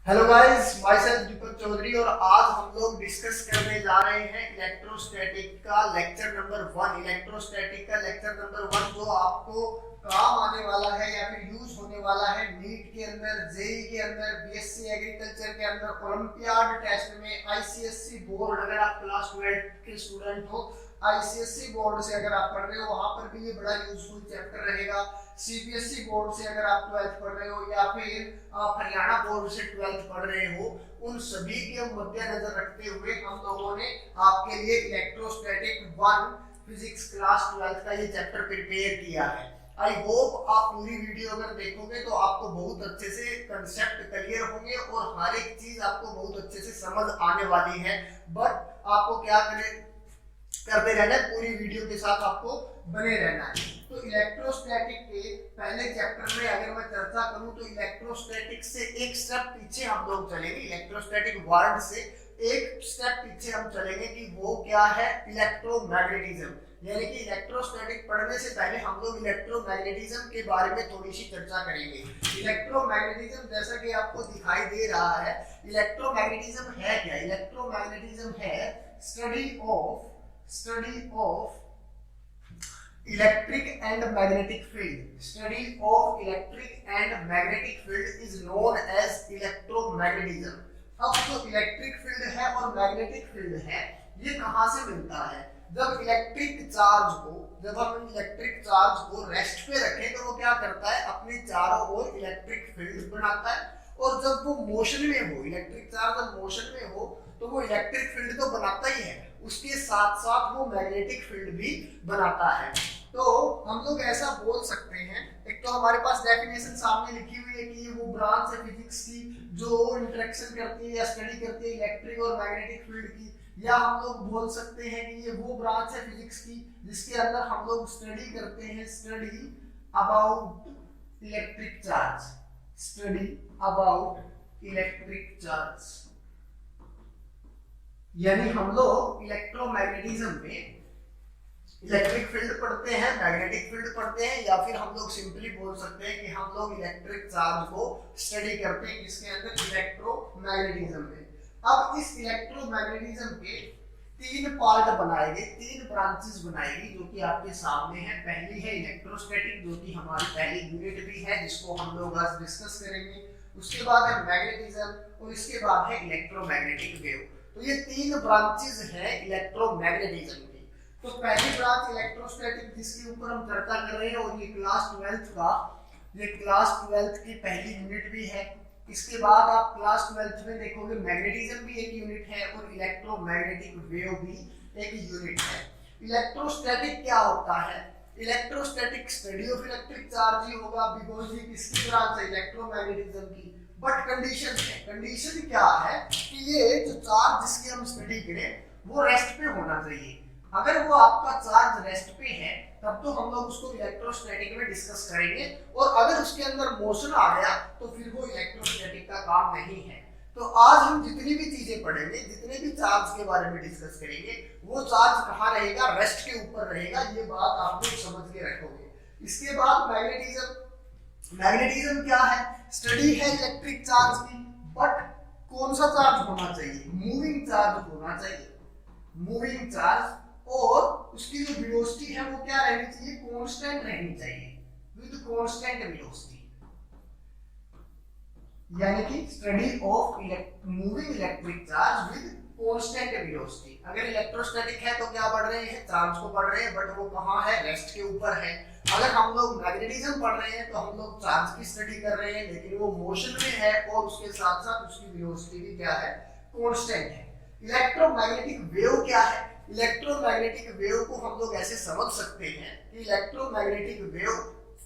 Hello guys, my self Deepak Chaudhary और आज हम लोग डिस्कस करने जा रहे हैं इलेक्ट्रोस्टैटिक का लेक्चर नंबर 1। इलेक्ट्रोस्टैटिक का लेक्चर नंबर 1 जो आपको काम आने वाला है या फिर यूज होने वाला है नीट के अंदर, जेई के अंदर, बीएससी एग्रीकल्चर के अंदर, ओलंपियाड टेस्ट में, आईसीएससी बोर्ड, अगर आप क्लास 12 के स्टूडेंट हो, आईसीएससी बोर्ड से अगर आप पढ़ रहे हो वहां पर भी ये बड़ा यूजफुल चैप्टर रहेगा। सीबीएसई बोर्ड से अगर आप 12th पढ़ रहे हो या फिर आप हरियाणा बोर्ड से 12th पढ़ रहे हो, उन सभी के मद्देनजर रखते हुए हम लोगों ने आपके लिए इलेक्ट्रोस्टैटिक 1 फिजिक्स क्लास 12th का ये चैप्टर प्रिपेयर किया है। आई होप आप पूरी वीडियो अगर देखोगे तो आपको बहुत अच्छे से कंसेप्ट क्लियर होंगे और हर एक चीज आपको बहुत अच्छे से समझ आने वाली है। बट आपको क्या करते रहना है, पूरी वीडियो के साथ आपको बने रहना है। तो इलेक्ट्रोस्टैटिक के पहले चैप्टर में अगर मैं चर्चा करूं तो इलेक्ट्रोस्टैटिक से एक स्टेप पीछे हम लोग चलेंगे। इलेक्ट्रोस्टैटिक वर्ड से एक स्टेप पीछे हम चलेंगे कि वो क्या है, इलेक्ट्रोमैग्नेटिज्म। यानी कि इलेक्ट्रोस्टैटिक पढ़ने से पहले हम लोग इलेक्ट्रोमैग्नेटिज्म के बारे में थोड़ी सी चर्चा करेंगे। इलेक्ट्रोमैग्नेटिज्म जैसा कि आपको दिखाई दे रहा है, इलेक्ट्रोमैग्नेटिज्म है क्या? इलेक्ट्रोमैग्नेटिज्म है study of electric and magnetic field. Study of electric and magnetic field is known as electromagnetism. अब जो इलेक्ट्रिक फील्ड है और मैग्नेटिक फील्ड है, ये कहां से मिलता है? जब हम इलेक्ट्रिक चार्ज को रेस्ट पे रखें तो वो क्या करता है, अपने चारों ओर इलेक्ट्रिक फील्ड बनाता है। और जब वो मोशन में हो, इलेक्ट्रिक चार्ज जब मोशन में हो तो वो इलेक्ट्रिक फील्ड तो बनाता ही है, उसके साथ साथ वो मैग्नेटिक फील्ड भी बनाता है। तो हम लोग ऐसा बोल सकते हैं, एक तो हमारे पास डेफिनेशन सामने लिखी हुई है कि ये वो ब्रांच है फिजिक्स की जो इंटरेक्शन करती है या स्टडी करती है इलेक्ट्रिक और मैग्नेटिक फील्ड की, या हम लोग बोल सकते हैं कि ये वो ब्रांच है फिजिक्स की जिसके अंदर हम लोग स्टडी करते हैं, study about electric charge, study about electric charge. यानी हम लोग इलेक्ट्रोमैग्नेटिज्म में इलेक्ट्रिक फील्ड पढ़ते हैं, मैग्नेटिक फील्ड पढ़ते हैं, या फिर हम लोग सिंपली बोल सकते हैं कि हम लोग इलेक्ट्रिक चार्ज को स्टडी करते हैं किसके अंदर, इलेक्ट्रोमैग्नेटिज्म में। अब इस इलेक्ट्रोमैग्नेटिज्म के 3 पार्ट बनाएंगे, 3 ब्रांचेस बनाएगी जो कि आपके सामने है। पहली है इलेक्ट्रोस्टैटिक जो कि हमारी पहली यूनिट भी है जिसको हम लोग आज डिस्कस करेंगे। उसके बाद है मैग्नेटिज्म और इसके बाद है इलेक्ट्रोमैग्नेटिक वेव। तो ये 3 ब्रांचेस हैं इलेक्ट्रोमैग्नेटिज्म की। तो पहली ब्रांच इलेक्ट्रोस्टैटिक जिसके ऊपर हम चर्चा कर रहे हैं और ये क्लास 12th की पहली यूनिट भी है। इसके बाद आप क्लास 12th में देखोगे मैग्नेटिज्म भी एक यूनिट है और इलेक्ट्रोमैग्नेटिक वेव भी एक यूनिट है। इलेक्ट्रोस्टैटिक क्या होता है? Electrostatic study of electric charge ही होगा बिकॉज़ ये किसकी ब्रांच है, इलेक्ट्रोमैग्नेटिज्म की। बट कंडीशन है, कंडीशन क्या है कि ये जो चार्ज जिसकी हम स्टडी करें वो रेस्ट पे होना चाहिए। अगर वो आपका चार्ज रेस्ट पे है तब तो हम लोग उसको इलेक्ट्रोस्टैटिक में डिस्कस करेंगे, और अगर उसके अंदर मोशन आ गया तो फिर वो इलेक्ट्रोस्टैटिक का काम नहीं है। तो आज हम जितनी भी चीजें पढ़ेंगे, जितने भी चार्ज के बारे में डिस्कस करेंगे, वो चार्ज कहाँ रहेगा, रेस्ट के ऊपर रहेगा। ये बात आप लोग समझ के रखोगे। इसके बाद मैग्नेटिज्म। मैग्नेटिज्म क्या है? स्टडी है इलेक्ट्रिक चार्ज की, बट कौन सा चार्ज होना चाहिए, मूविंग चार्ज होना चाहिए, मूविंग चार्ज। और उसकी जो वेलोसिटी है वो क्या रहनी चाहिए, कांस्टेंट रहनी चाहिए, विद कांस्टेंट वेलोसिटी। यानी कि study of moving electric charge with constant velocity. अगर इलेक्ट्रोस्टैटिक है तो क्या पढ़ रहे हैं, चार्ज को पढ़ रहे हैं, बट वो कहाँ है, रेस्ट के ऊपर है। अगर हम लोग मैग्नेटिज्म पढ़ रहे हैं तो हम लोग चार्ज की स्टडी कर रहे हैं लेकिन वो मोशन में है और उसके साथ साथ उसकी वेलोसिटी भी क्या है, कांस्टेंट है। इलेक्ट्रोमैग्नेटिक वेव क्या है? इलेक्ट्रोमैग्नेटिक वेव को हम लोग ऐसे समझ सकते हैं कि इलेक्ट्रोमैग्नेटिक वेव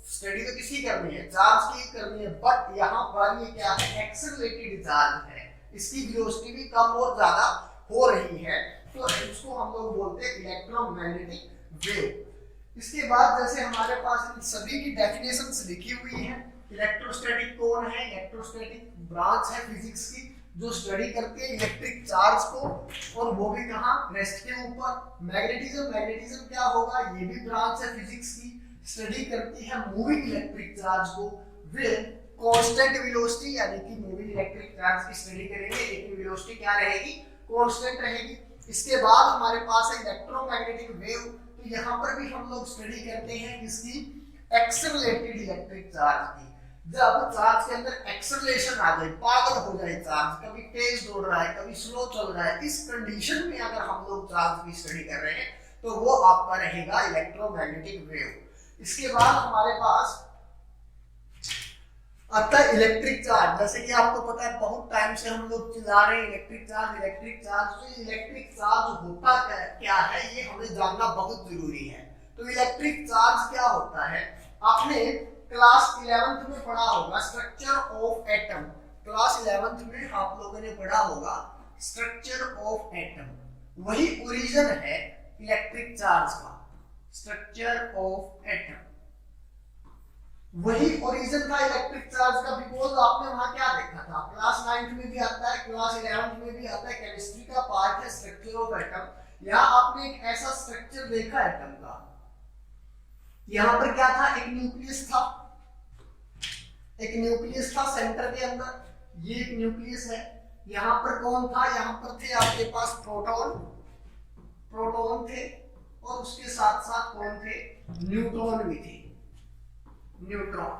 स्टडी तो किसी करनी है, चार्ज की करनी है, बट यहाँ पर ये क्या है, एक्सेलरेटेड चार्ज है, इसकी वेलोसिटी भी कम और ज्यादा हो रही है, तो इसको हम लोग बोलते हैं इलेक्ट्रोमैग्नेटिक वेव। इसके बाद जैसे हमारे पास इन सभी की डेफिनेशंस लिखी हुई है। इलेक्ट्रोस्टैटिक कौन है? इलेक्ट्रोस्टैटिक ब्रांच है फिजिक्स की जो स्टडी करती है इलेक्ट्रिक चार्ज को, और वो भी कहाँ, रेस्ट के ऊपर। मैग्नेटिज्म क्या होगा, ये भी ब्रांच है फिजिक्स की, स्टडी करती है मूविंग इलेक्ट्रिक चार्ज को विद कांस्टेंट वेलोसिटी यानी कि मूविंग इलेक्ट्रिक चार्ज की स्टडी करेंगे, लेकिन वेलोसिटी क्या रहेगी, कांस्टेंट रहेगी। इसके बाद हमारे पास है इलेक्ट्रोमैग्नेटिक वेव। तो यहाँ पर भी हम लोग स्टडी करते हैं किसकी, एक्सेलरेटेड इलेक्ट्रिक चार्ज की। जब चार्ज के अंदर एक्सेलरेशन आ जाए, पागल हो जाए चार्ज, कभी तेज दौड़ रहा है कभी स्लो चल रहा है, इस कंडीशन में अगर हम लोग चार्ज की स्टडी कर रहे हैं तो वो आपका रहेगा इलेक्ट्रोमैग्नेटिक वेव। इसके बाद हमारे पास आता है इलेक्ट्रिक चार्ज। जैसे कि आपको पता है बहुत टाइम से हम लोग चिल्ला रहे हैं इलेक्ट्रिक चार्ज इलेक्ट्रिक चार्ज। तो इलेक्ट्रिक चार्ज होता क्या है ये हमें जानना बहुत जरूरी है। तो इलेक्ट्रिक चार्ज क्या होता है, आपने क्लास 11th में पढ़ा होगा structure of atom. Class 11th में आप लोगों ने पढ़ा होगा स्ट्रक्चर ऑफ एटम, वही ओरिजिन है इलेक्ट्रिक चार्ज का। स्ट्रक्चर ऑफ एटम वही ओरिजिन था इलेक्ट्रिक चार्ज का, बिकॉज आपने वहां क्या देखा था, क्लास 9th में भी आता है, क्लास 11th में भी आता है, केमिस्ट्री का पार्ट है स्ट्रक्चर ऑफ एटम। यहाँ आपने एक ऐसा स्ट्रक्चर देखा एटम का, यहाँ पर क्या था, एक न्यूक्लियस था, एक न्यूक्लियस था सेंटर के अंदर, ये एक न्यूक्लियस है। यहाँ पर कौन था, यहाँ पर थे आपके पास प्रोटॉन, प्रोटॉन थे, और उसके साथ साथ कौन थे, न्यूट्रॉन भी थे। न्यूट्रॉन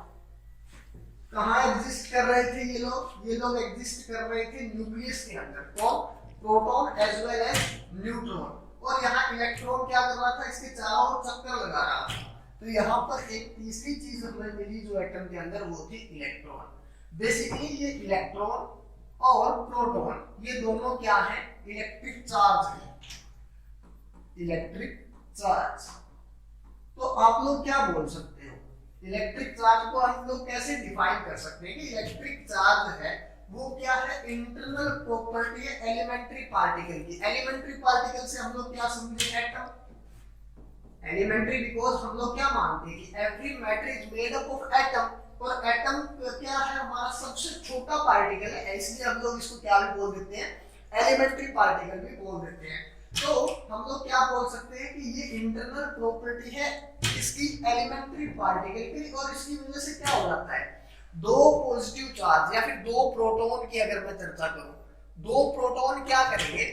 कहाँ एग्जिस्ट कर रहे थे ये लोग एग्जिस्ट कर रहे थे न्यूक्लियस के अंदर, कौन, proton as well as neutron. और यहाँ इलेक्ट्रॉन क्या कर रहा था, इसके चारों ओर चक्कर लगा रहा था। तो यहाँ पर एक तीसरी चीज हमें मिली जो एटम के अंदर, वो थी इलेक्ट्रॉन। बेसिकली ये इलेक्ट्रॉन और प्रोटॉन ये दोनों क्या है, इलेक्ट्रिक चार्ज है, इलेक्ट्रिक चार्ज। तो आप लोग क्या बोल सकते हो, इलेक्ट्रिक चार्ज को हम लोग कैसे डिफाइन कर सकते हैं कि इलेक्ट्रिक चार्ज है वो क्या है, इंटरनल प्रॉपर्टी है एलिमेंट्री पार्टिकल की। एलिमेंट्री पार्टिकल से हम लोग क्या समझे, एटम। एलिमेंट्री बिकॉज हम लोग क्या मानते हैं कि every matter is made up of atom, और एटम क्या है, हमारा सबसे छोटा पार्टिकल है, इसलिए हम लोग इसको क्या भी बोल देते हैं, एलिमेंट्री पार्टिकल भी बोल देते हैं। तो हम लोग क्या बोल सकते हैं कि ये इंटरनल प्रॉपर्टी है इसकी एलिमेंट्री पार्टिकल की, और इसकी वजह से क्या हो जाता है, दो पॉजिटिव चार्ज या फिर दो प्रोटॉन की अगर मैं चर्चा करूं, दो प्रोटॉन क्या करेंगे,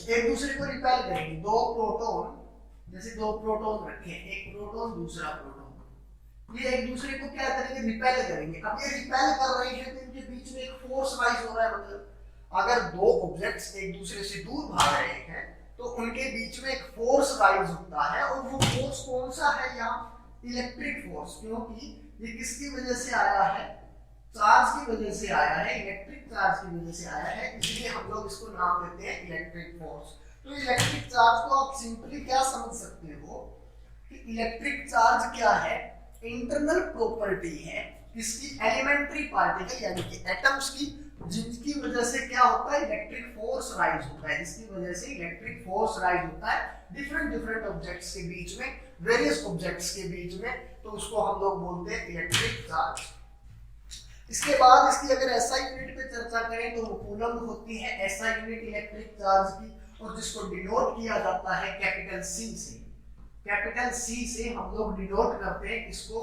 एक दूसरे को रिपेल करेंगे। दो प्रोटॉन, जैसे दो प्रोटॉन रखे, एक प्रोटॉन दूसरा प्रोटॉन, ये एक दूसरे को क्या करेंगे, रिपेल करेंगे। अब ये रिपेल कर रहे हैं तो इनके बीच में एक फोर्स राइज हो रहा है। मतलब अगर दो ऑब्जेक्ट्स एक दूसरे से दूर भाग रहे हैं तो उनके बीच में एक फोर्स राइज होता है, और वो फोर्स कौन सा है यहाँ, इलेक्ट्रिक फोर्स। क्योंकि ये किसकी वजह से आया है, चार्ज की वजह से आया है, इलेक्ट्रिक चार्ज की वजह से आया है, इसलिए हम लोग इसको नाम देते हैं इलेक्ट्रिक फोर्स। तो इलेक्ट्रिक चार्ज को आप सिंपली क्या समझ सकते हो कि इलेक्ट्रिक चार्ज क्या है, इंटरनल प्रॉपर्टी है इसकी एलिमेंट्री पार्टिकल यानी कि एटम्स की, जिनकी वजह से क्या होता है, इलेक्ट्रिक फोर्स राइज होता है, जिसकी वजह से इलेक्ट्रिक फोर्स राइज होता है डिफरेंट ऑब्जेक्ट्स के बीच में, वेरियस ऑब्जेक्ट्स के बीच में। तो उसको हम लोग बोलते हैं इलेक्ट्रिक चार्ज। इसके बाद इसकी अगर एसआई यूनिट पे चर्चा करें तो वो कूलम होती है, एसआई यूनिट इलेक्ट्रिक चार्ज की, और जिसको डिनोट किया जाता है कैपिटल सी से। कैपिटल सी से हम लोग डिनोट करते हैं इसको,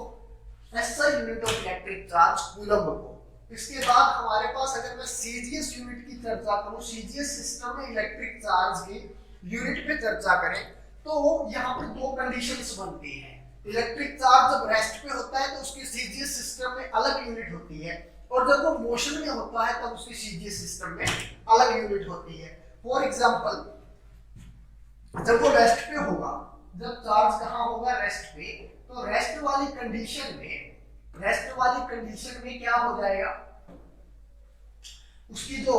SI unit of electric charge, coulomb को। इसके बाद हमारे पास अगर मैं सीजीएस यूनिट की चर्चा करूं, सीजीएस सिस्टम में इलेक्ट्रिक चार्ज की यूनिट पे चर्चा करें, तो यहाँ पर दो कंडीशंस बनती हैं। इलेक्ट्रिक चार्ज जब रेस्ट पे होता है तो उसकी सीजीएस सिस्टम में अलग यूनिट होती है, और जब वो मोशन में होता है तब उसकी सीजीएस सिस्टम में अलग यूनिट होती है। फॉर एग्जांपल, जब वो रेस्ट पे होगा, जब चार्ज कहाँ होगा, रेस्ट पे, तो रेस्ट वाली कंडीशन में क्या हो जाएगा, उसकी जो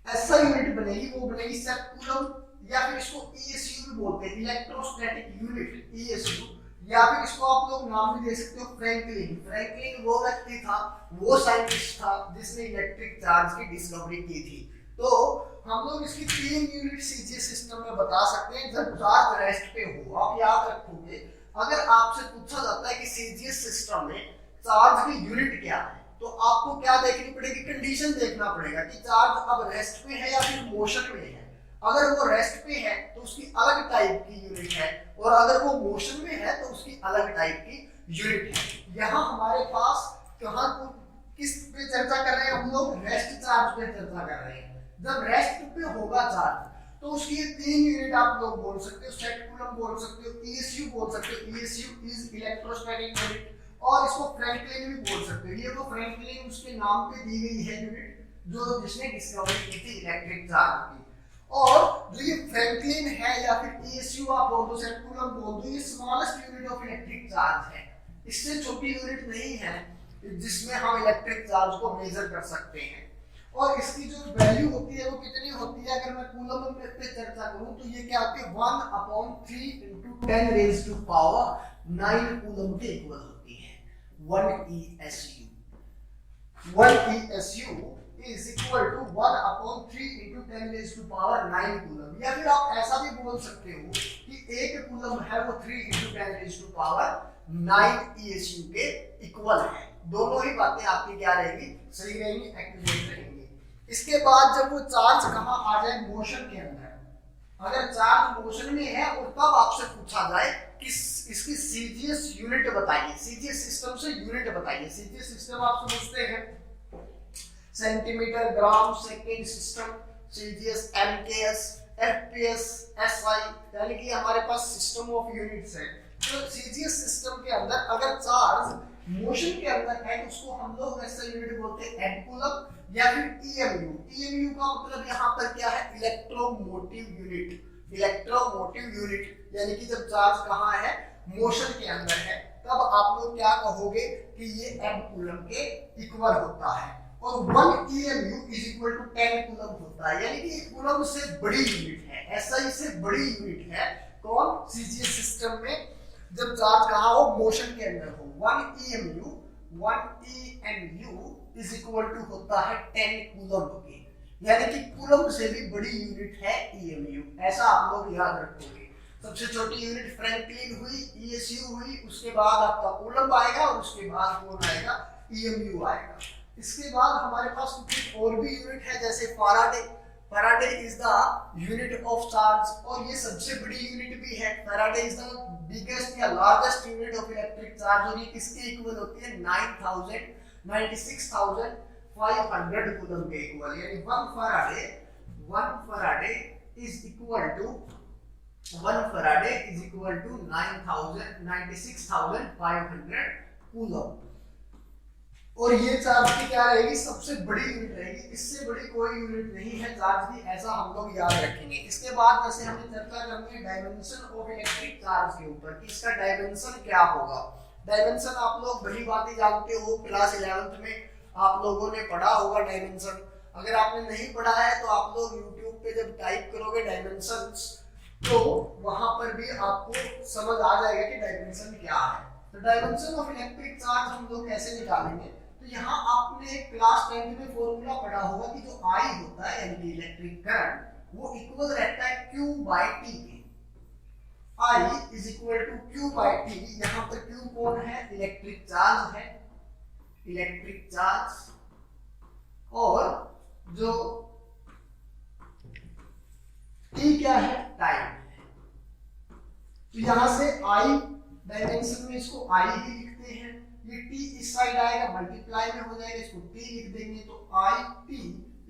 ऐसा यूनिट बनेगी वो बनेगी कूलम, या फिर इसको ईएसयू भी बोलते हैं, इलेक्ट्रोस्टैटिक यूनिट, ईएसयू। या फिर इसको आप लोग नाम भी दे सकते हो फ्रैंकलिन। फ्रैंकलिन वो व्यक्ति था, वो साइंटिस्ट था जिसने इलेक्ट्रिक चार्ज की डिस्कवरी की थी। तो हम लोग इसकी तीन यूनिट सीजीएस सिस्टम में बता सकते हैं जब चार्ज रेस्ट पे हो। आप याद रखोगे, अगर आपसे पूछा जाता है कि सीजीएस सिस्टम में चार्ज की यूनिट क्या है, तो आपको क्या देखनी पड़ेगी, कंडीशन देखना पड़ेगा कि चार्ज अब रेस्ट पे है या फिर मोशन में है। अगर वो रेस्ट पे है तो उसकी अलग टाइप की यूनिट है, और अगर वो मोशन में है तो उसकी अलग टाइप की यूनिट है। यहाँ हमारे पास कहाँ किस पे चर्चा कर रहे हैं हम लोग, रेस्ट चार्ज पे चर्चा कर रहे हैं। जब रेस्ट पे होगा चार्ज तो उसकी ये 3 यूनिट आप लोग बोल सकते हो, सेट कूलम बोल सकते हो, ईएसयू बोल सकते हो, ईएसयू इज इलेक्ट्रोस्टैटिक यूनिट, और इसको फ्रैंकलिन भी बोल सकते हो। ये तो फ्रैंकलिन उसके नाम पे दी गई है यूनिट जो जिसने डिस्कवरी की थी इलेक्ट्रिक चार्ज की। और जो ये फ्रैंकलिन है या फिर ईएसयू आप बोल दो, सेट कूलम बोल दो, ये smallest unit of electric charge है। इससे छोटी यूनिट नहीं है जिसमें हम इलेक्ट्रिक चार्ज को मेजर कर सकते हैं। और इसकी जो वैल्यू होती है वो कितनी होती है, अगर मैं कूलम पे चर्चा करूं तो ये क्या होती है 1/3 × 10 raised to power 9 कूलम के इक्वल होती है। 1 ESU is equal to 1/3 × 10 raised to power 9 coulomb. या फिर आप ऐसा भी बोल सकते हो कि 1 कूलम है वो 3 × 10 raised to power 9 ESU के इक्वल है। दोनों ही बातें आपकी क्या रहेगी, सही रहेंगी, एक्यूरेट रहेंगी। इसके बाद जब वो चार्ज कहाँ आ जाए, मोशन के अंदर, अगर चार्ज मोशन में है और तब आपसे पूछा जाए कि इसकी सीजीएस यूनिट बताइए, सीजीएस सिस्टम से यूनिट बताइए। सीजीएस सिस्टम आप समझते हैं, centimetre, gram, second system, CGS, MKS, FPS, SI, यानी कि हमारे पास सिस्टम ऑफ यूनिट्स है। तो सीजीएस सिस्टम के अंदर अगर चार्ज मोशन के अंदर है तो उसको हम लोग ऐसा यूनिट बोलते हैं एड कूलम या फिर ईएमयू। ईएमयू का मतलब यहाँ पर क्या है, इलेक्ट्रोमोटिव यूनिट। इलेक्ट्रोमोटिव यूनिट यानी कि जब चार्ज कहाँ है, मोशन के अंदर है, तब आप लोग क्या कहोगे कि ये एड कूलम के इक्वल होता है। और 1 EMU is equal to 10 coulomb होता है, यानी कि कूलम से बड़ी यूनिट है, एसआई से बड़ी यूनिट है। कौन, सीजीएस सिस्टम में जब चार्ज कहाँ हो, मोशन के अंदर हो। 1 EMU इज इक्वल टू होता है 10 कूलम के, यानी कि कूलम से भी बड़ी यूनिट है EMU। ऐसा आप लोग याद रखोगे। सबसे छोटी यूनिट फ्रैंकलिन हुई, ESU हुई, उसके बाद आपका कूलम आएगा और उसके बाद कौन आएगा, EMU आएगा। इसके बाद हमारे पास कुछ और भी यूनिट है, जैसे Faraday. Faraday is the unit of charge, और ये सबसे बड़ी यूनिट भी है। फैराडे इज द बिगेस्ट या largest unit of electric charge, और ये किसके इक्वल होती है, 96,500 कूलम के इक्वल, यानी 1 faraday is equal to 96,500 coulomb. और ये चार्ज की क्या रहेगी, सबसे बड़ी यूनिट रहेगी, इससे बड़ी कोई यूनिट नहीं है चार्ज की, ऐसा हम लोग याद रखेंगे। इसके बाद जैसे हमने चर्चा करनी है डायमेंशन ऑफ इलेक्ट्रिक चार्ज के ऊपर कि इसका डायमेंशन क्या होगा। डायमेंशन आप लोग बड़ी बातें जानते हो, क्लास 11th में आप लोगों ने पढ़ा होगा डायमेंशन। अगर आपने नहीं पढ़ा है तो आप लोग यूट्यूब पे जब टाइप करोगे डायमेंशंस तो वहां पर भी आपको समझ आ जाएगा कि डायमेंशन क्या है। तो डायमेंशन ऑफ इलेक्ट्रिक चार्ज हम लोग कैसे निकालेंगे, तो यहाँ आपने क्लास 10 में फॉर्मूला पढ़ा होगा कि जो I होता है यानी कि इलेक्ट्रिक करंट, वो इक्वल रहता है Q/T के। I is equal to Q/T। यहाँ पर Q कौन है, इलेक्ट्रिक चार्ज है, इलेक्ट्रिक चार्ज, और जो T क्या है, टाइम है। तो यहां से I डायमेंशन में इसको I ही लिखते हैं, ये T इस साइड आएगा, मल्टीप्लाई में हो जाएगा, इसको T लिख देंगे। तो IT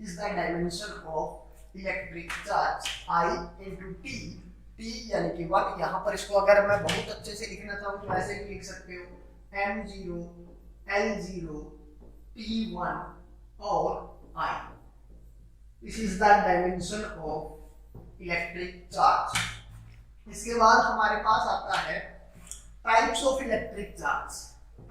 is the dimension of electric charge, I into T, T यानी कि 1। यहाँ पर इसको अगर मैं बहुत अच्छे से लिखना चाहूँ तो ऐसे भी लिख सकते हो, M0 L0 T1 और I। This is the dimension of electric charge. इसके बाद हमारे पास आता है types of electric charge.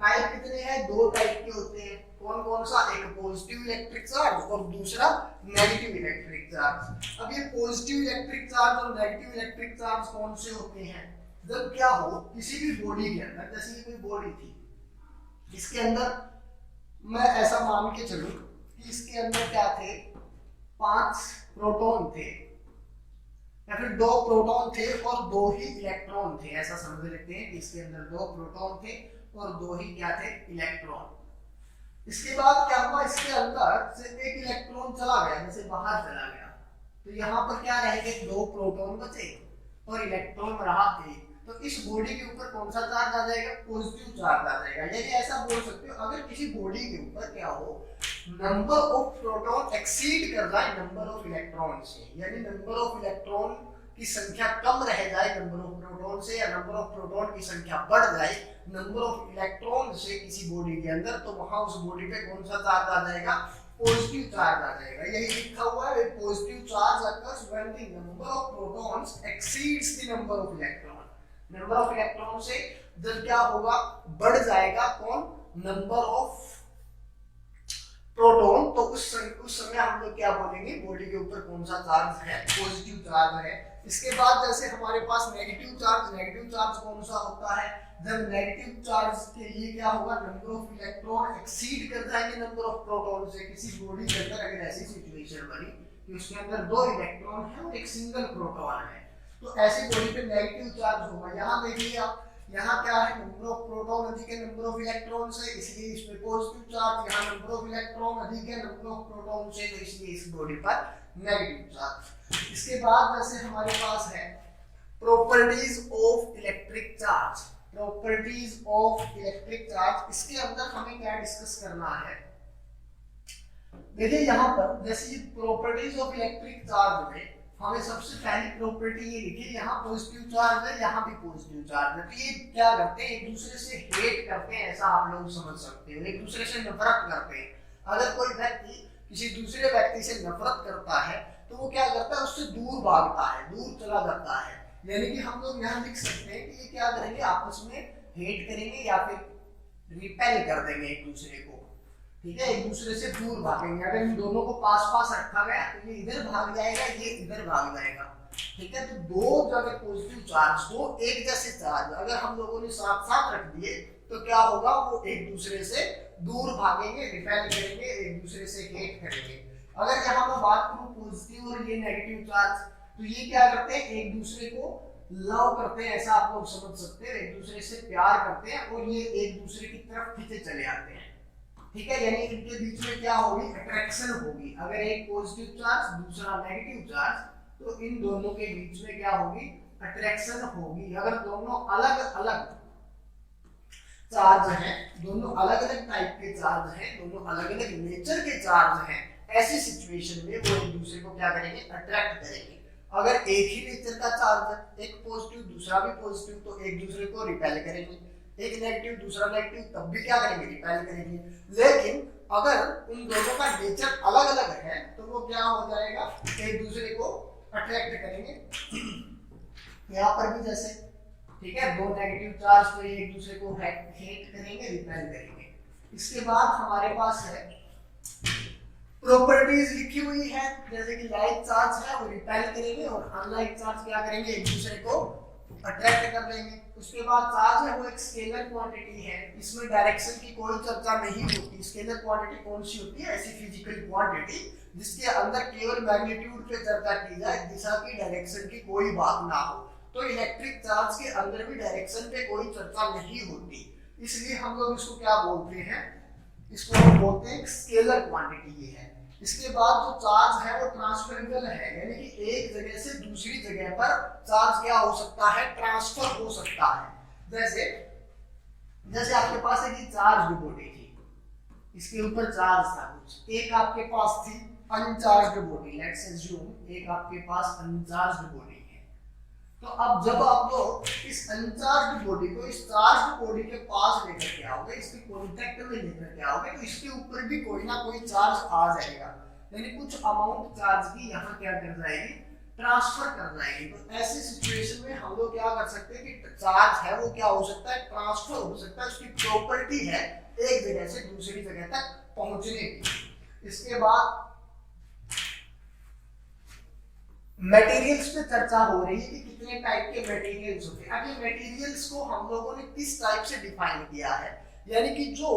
Type कितने हैं, 2 टाइप के होते हैं। कौन कौन सा, एक पॉजिटिव इलेक्ट्रिक चार्ज और दूसरा नेगेटिव इलेक्ट्रिक चार्ज। अब ये पॉजिटिव इलेक्ट्रिक चार्ज और नेगेटिव इलेक्ट्रिक चार्ज कौन से होते हैं, जब क्या हो किसी भी बॉडी के अंदर, जैसे ये कोई बॉडी थी, इसके अंदर मैं ऐसा मान के चलूं कि इसके अंदर क्या थे, 5 प्रोटॉन थे या फिर 2 प्रोटॉन थे और 2 ही इलेक्ट्रॉन थे। ऐसा समझ लेते हैं कि इसके अंदर 2 प्रोटॉन थे और 2 ही क्या थे, इलेक्ट्रॉन। इसके बाद क्या हुआ, इसके अंदर से एक इलेक्ट्रॉन चला गया, जैसे बाहर चला गया, तो यहाँ पर क्या रहेंगे, 2 प्रोटॉन बचे और इलेक्ट्रॉन रहा 1। तो इस बॉडी के ऊपर कौन सा चार्ज आ जाएगा, पॉजिटिव चार्ज आ जाएगा। यानी ऐसा बोल सकते हो अगर किसी बॉडी के ऊपर क्या हो, नंबर ऑफ प्रोटॉन एक्सीड कर जाए नंबर ऑफ इलेक्ट्रॉन से, यानी नंबर ऑफ इलेक्ट्रॉन की संख्या कम रह जाए नंबर ऑफ प्रोटॉन से, या नंबर ऑफ प्रोटॉन की संख्या बढ़ जाए नंबर ऑफ इलेक्ट्रॉन से किसी बॉडी के अंदर, तो वहां उस बॉडी पे कौन सा चार्ज आ जाएगा, पॉजिटिव चार्ज आ जाएगा। यही लिखा हुआ है, positive charge occurs when the number of protons exceeds the number of electron. Number of electron से जब क्या होगा, बढ़ जाएगा कौन, नंबर ऑफ प्रोटॉन, तो उस समय हम लोग क्या बोलेंगे, बॉडी के ऊपर कौन सा चार्ज है, पॉजिटिव चार्ज है। इसके बाद जैसे हमारे पास नेगेटिव चार्ज कौन सा होता है, जब नेगेटिव चार्ज के लिए क्या होगा, नंबर ऑफ इलेक्ट्रॉन एक्सीड कर जाएंगे नंबर ऑफ प्रोटॉन से। किसी बॉडी के अंदर अगर ऐसी सिचुएशन बनी कि उसके अंदर 2 इलेक्ट्रॉन है और एक सिंगल प्रोटॉन है, तो ऐसी बॉडी पे नेगेटिव चार्ज होगा। यहाँ देखिए आप, यहाँ क्या है, नंबर ऑफ प्रोटॉन अधिक है नंबर ऑफ इलेक्ट्रॉन से, इसलिए इसमें पॉजिटिव चार्ज। यहाँ नंबर ऑफ इलेक्ट्रॉन अधिक है नंबर ऑफ प्रोटॉन से, तो इसलिए इस बॉडी पर नेगेटिव चार्ज। इसके बाद जैसे हमारे पास है properties of electric charge. Properties of electric charge, इसके अंदर हमें क्या डिस्कस करना है, देखिए यहाँ पर जैसे प्रॉपर्टीज ऑफ इलेक्ट्रिक चार्ज में हमें सबसे पहली प्रॉपर्टी ये लिखी, यहाँ पॉजिटिव चार्ज है, यहाँ भी पॉजिटिव चार्ज है, तो ये क्या करते हैं, एक दूसरे से हेट करते हैं, ऐसा आप लोग समझ सकते हो, एक दूसरे से नफरत करते हैं। अगर कोई व्यक्ति किसी दूसरे व्यक्ति से नफरत करता है तो वो क्या करता है, उससे दूर भागता है, दूर चला जाता है। यानी कि हम लोग यहाँ लिख सकते हैं कि ये क्या करेंगे, आपस में हेट करेंगे या फिर रिपेल कर देंगे एक दूसरे को, ठीक है, एक दूसरे से दूर भागेंगे। अगर इन दोनों को पास पास रखा गया तो ये इधर भाग जाएगा, ये इधर भाग जाएगा, ठीक है। तो दो जगह पॉजिटिव चार्ज, दो एक जैसे चार्ज अगर हम लोगों ने साथ साथ रख दिए तो क्या होगा, वो एक दूसरे से दूर भागेंगे, रिपेल करेंगे, एक दूसरे से हेट करेंगे। अगर यहाँ मैं बात करूं पॉजिटिव और ये नेगेटिव चार्ज, तो ये क्या करते हैं, एक दूसरे को लव करते हैं, ऐसा आप लोग समझ सकते हैं, एक दूसरे से प्यार करते हैं और ये एक दूसरे की तरफ खींचे चले आते हैं, ठीक है। यानी इनके बीच में क्या होगी, अट्रैक्शन होगी। अगर एक पॉजिटिव चार्ज दूसरा नेगेटिव चार्ज, तो इन दोनों के बीच में क्या होगी, अट्रैक्शन होगी। अगर दोनों अलग अलग चार्ज हैं, दोनों अलग अलग टाइप के चार्ज हैं, दोनों अलग अलग नेचर के चार्ज हैं, ऐसी सिचुएशन में वो एक दूसरे को क्या करेंगे, अट्रैक्ट करेंगे। अगर एक ही नेचर का चार्ज है, एक पॉजिटिव दूसरा भी पॉजिटिव, तो एक दूसरे को रिपेल करेंगे। एक नेगेटिव दूसरा नेगेटिव, तब भी क्या करेंगे, रिपेल करेंगे। लेकिन अगर उन दोनों का नेचर अलग अलग है तो वो क्या हो जाएगा, एक दूसरे को अट्रैक्ट करेंगे। यहाँ पर भी जैसे, ठीक है, दो नेगेटिव चार्ज तो एक दूसरे को हेट करेंगे, रिपेल करेंगे। इसके बाद हमारे पास है प्रॉपर्टीज लिखी हुई है, जैसे कि लाइक चार्ज है वो रिपेल करेंगे और अनलाइक चार्ज क्या करेंगे, एक दूसरे को अट्रैक्ट कर लेंगे। उसके बाद चार्ज है वो एक स्केलर क्वांटिटी है, इसमें डायरेक्शन की कोई चर्चा नहीं होती। स्केलर क्वांटिटी कौन सी होती है, ऐसी फिजिकल क्वांटिटी जिसके अंदर केवल मैग्नीट्यूड पे चर्चा की जाए, दिशा की डायरेक्शन की कोई बात ना हो। तो इलेक्ट्रिक चार्ज के अंदर भी डायरेक्शन पे कोई चर्चा नहीं होती, इसलिए हम लोग इसको क्या बोलते हैं, इसको हम बोलते हैं स्केलर क्वांटिटी। ये है। इसके बाद जो चार्ज है वो ट्रांसफरेबल है, यानी कि एक जगह से दूसरी जगह पर चार्ज क्या हो सकता है, ट्रांसफर हो सकता है। जैसे आपके पास एक चार्ज बॉडी थी, इसके ऊपर चार्ज था कुछ, एक आपके पास थी अनचार्ज्ड बॉडी, लेट्स अज्यूम एक आपके पास अनचार्ज्ड बॉडी है। तो अब जब आप लोग इस अनचार्ज्ड बॉडी को इस चार्ज्ड बॉडी के पास लेकर के आओगे, इसके कांटेक्ट में लेकर के आओगे, तो इसके ऊपर भी कोई ना कोई चार्ज आ जाएगा, यानी कुछ अमाउंट चार्ज की यहाँ क्या कर जाएगी, ट्रांसफर कर जाएगी। तो ऐसी सिचुएशन में हम लोग क्या कर सकते हैं कि चार्ज है वो क्या हो सकता है, ट्रांसफर हो सकता है, उसकी प्रॉपर्टी है एक जगह से दूसरी जगह तक पहुंचने की। इसके बाद मटेरियल्स पे चर्चा हो रही है कि कितने टाइप के मटेरियल्स होते हैं। अब ये मटेरियल्स को हम लोगों ने किस टाइप से डिफाइन किया है, यानी कि जो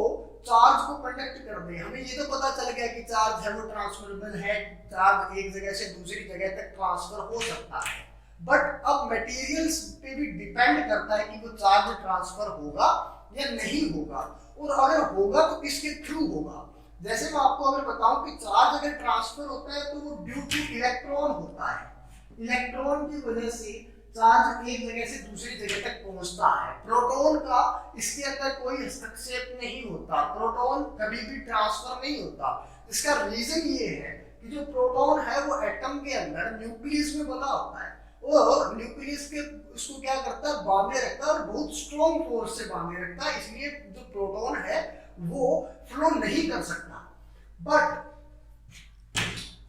चार्ज को कंडक्ट कर दे। हमें ये तो पता चल गया कि चार्ज है वो ट्रांसफरेबल है, चार्ज एक जगह से दूसरी जगह तक ट्रांसफर हो सकता है। बट अब मटेरियल्स पे भी डिपेंड करता है कि वो चार्ज ट्रांसफर होगा या नहीं होगा, और अगर होगा तो किसके थ्रू होगा। जैसे मैं आपको अगर बताऊं कि चार्ज अगर ट्रांसफर होता है तो वो ड्यू टू इलेक्ट्रॉन होता है, इलेक्ट्रॉन की वजह से चार्ज एक जगह से दूसरी जगह तक पहुंचता है। प्रोटॉन का इसके अंदर कोई हस्तक्षेप नहीं होता, प्रोटॉन कभी भी ट्रांसफर नहीं होता। इसका रीजन ये है कि जो प्रोटॉन है वो एटम के अंदर न्यूक्लियस में बना होता है और न्यूक्लियस के उसको क्या करता है, बांधे रखता है और बहुत स्ट्रॉन्ग फोर्स से बांधे रखता है, इसलिए जो प्रोटॉन है वो फ्लो नहीं कर सकता। बट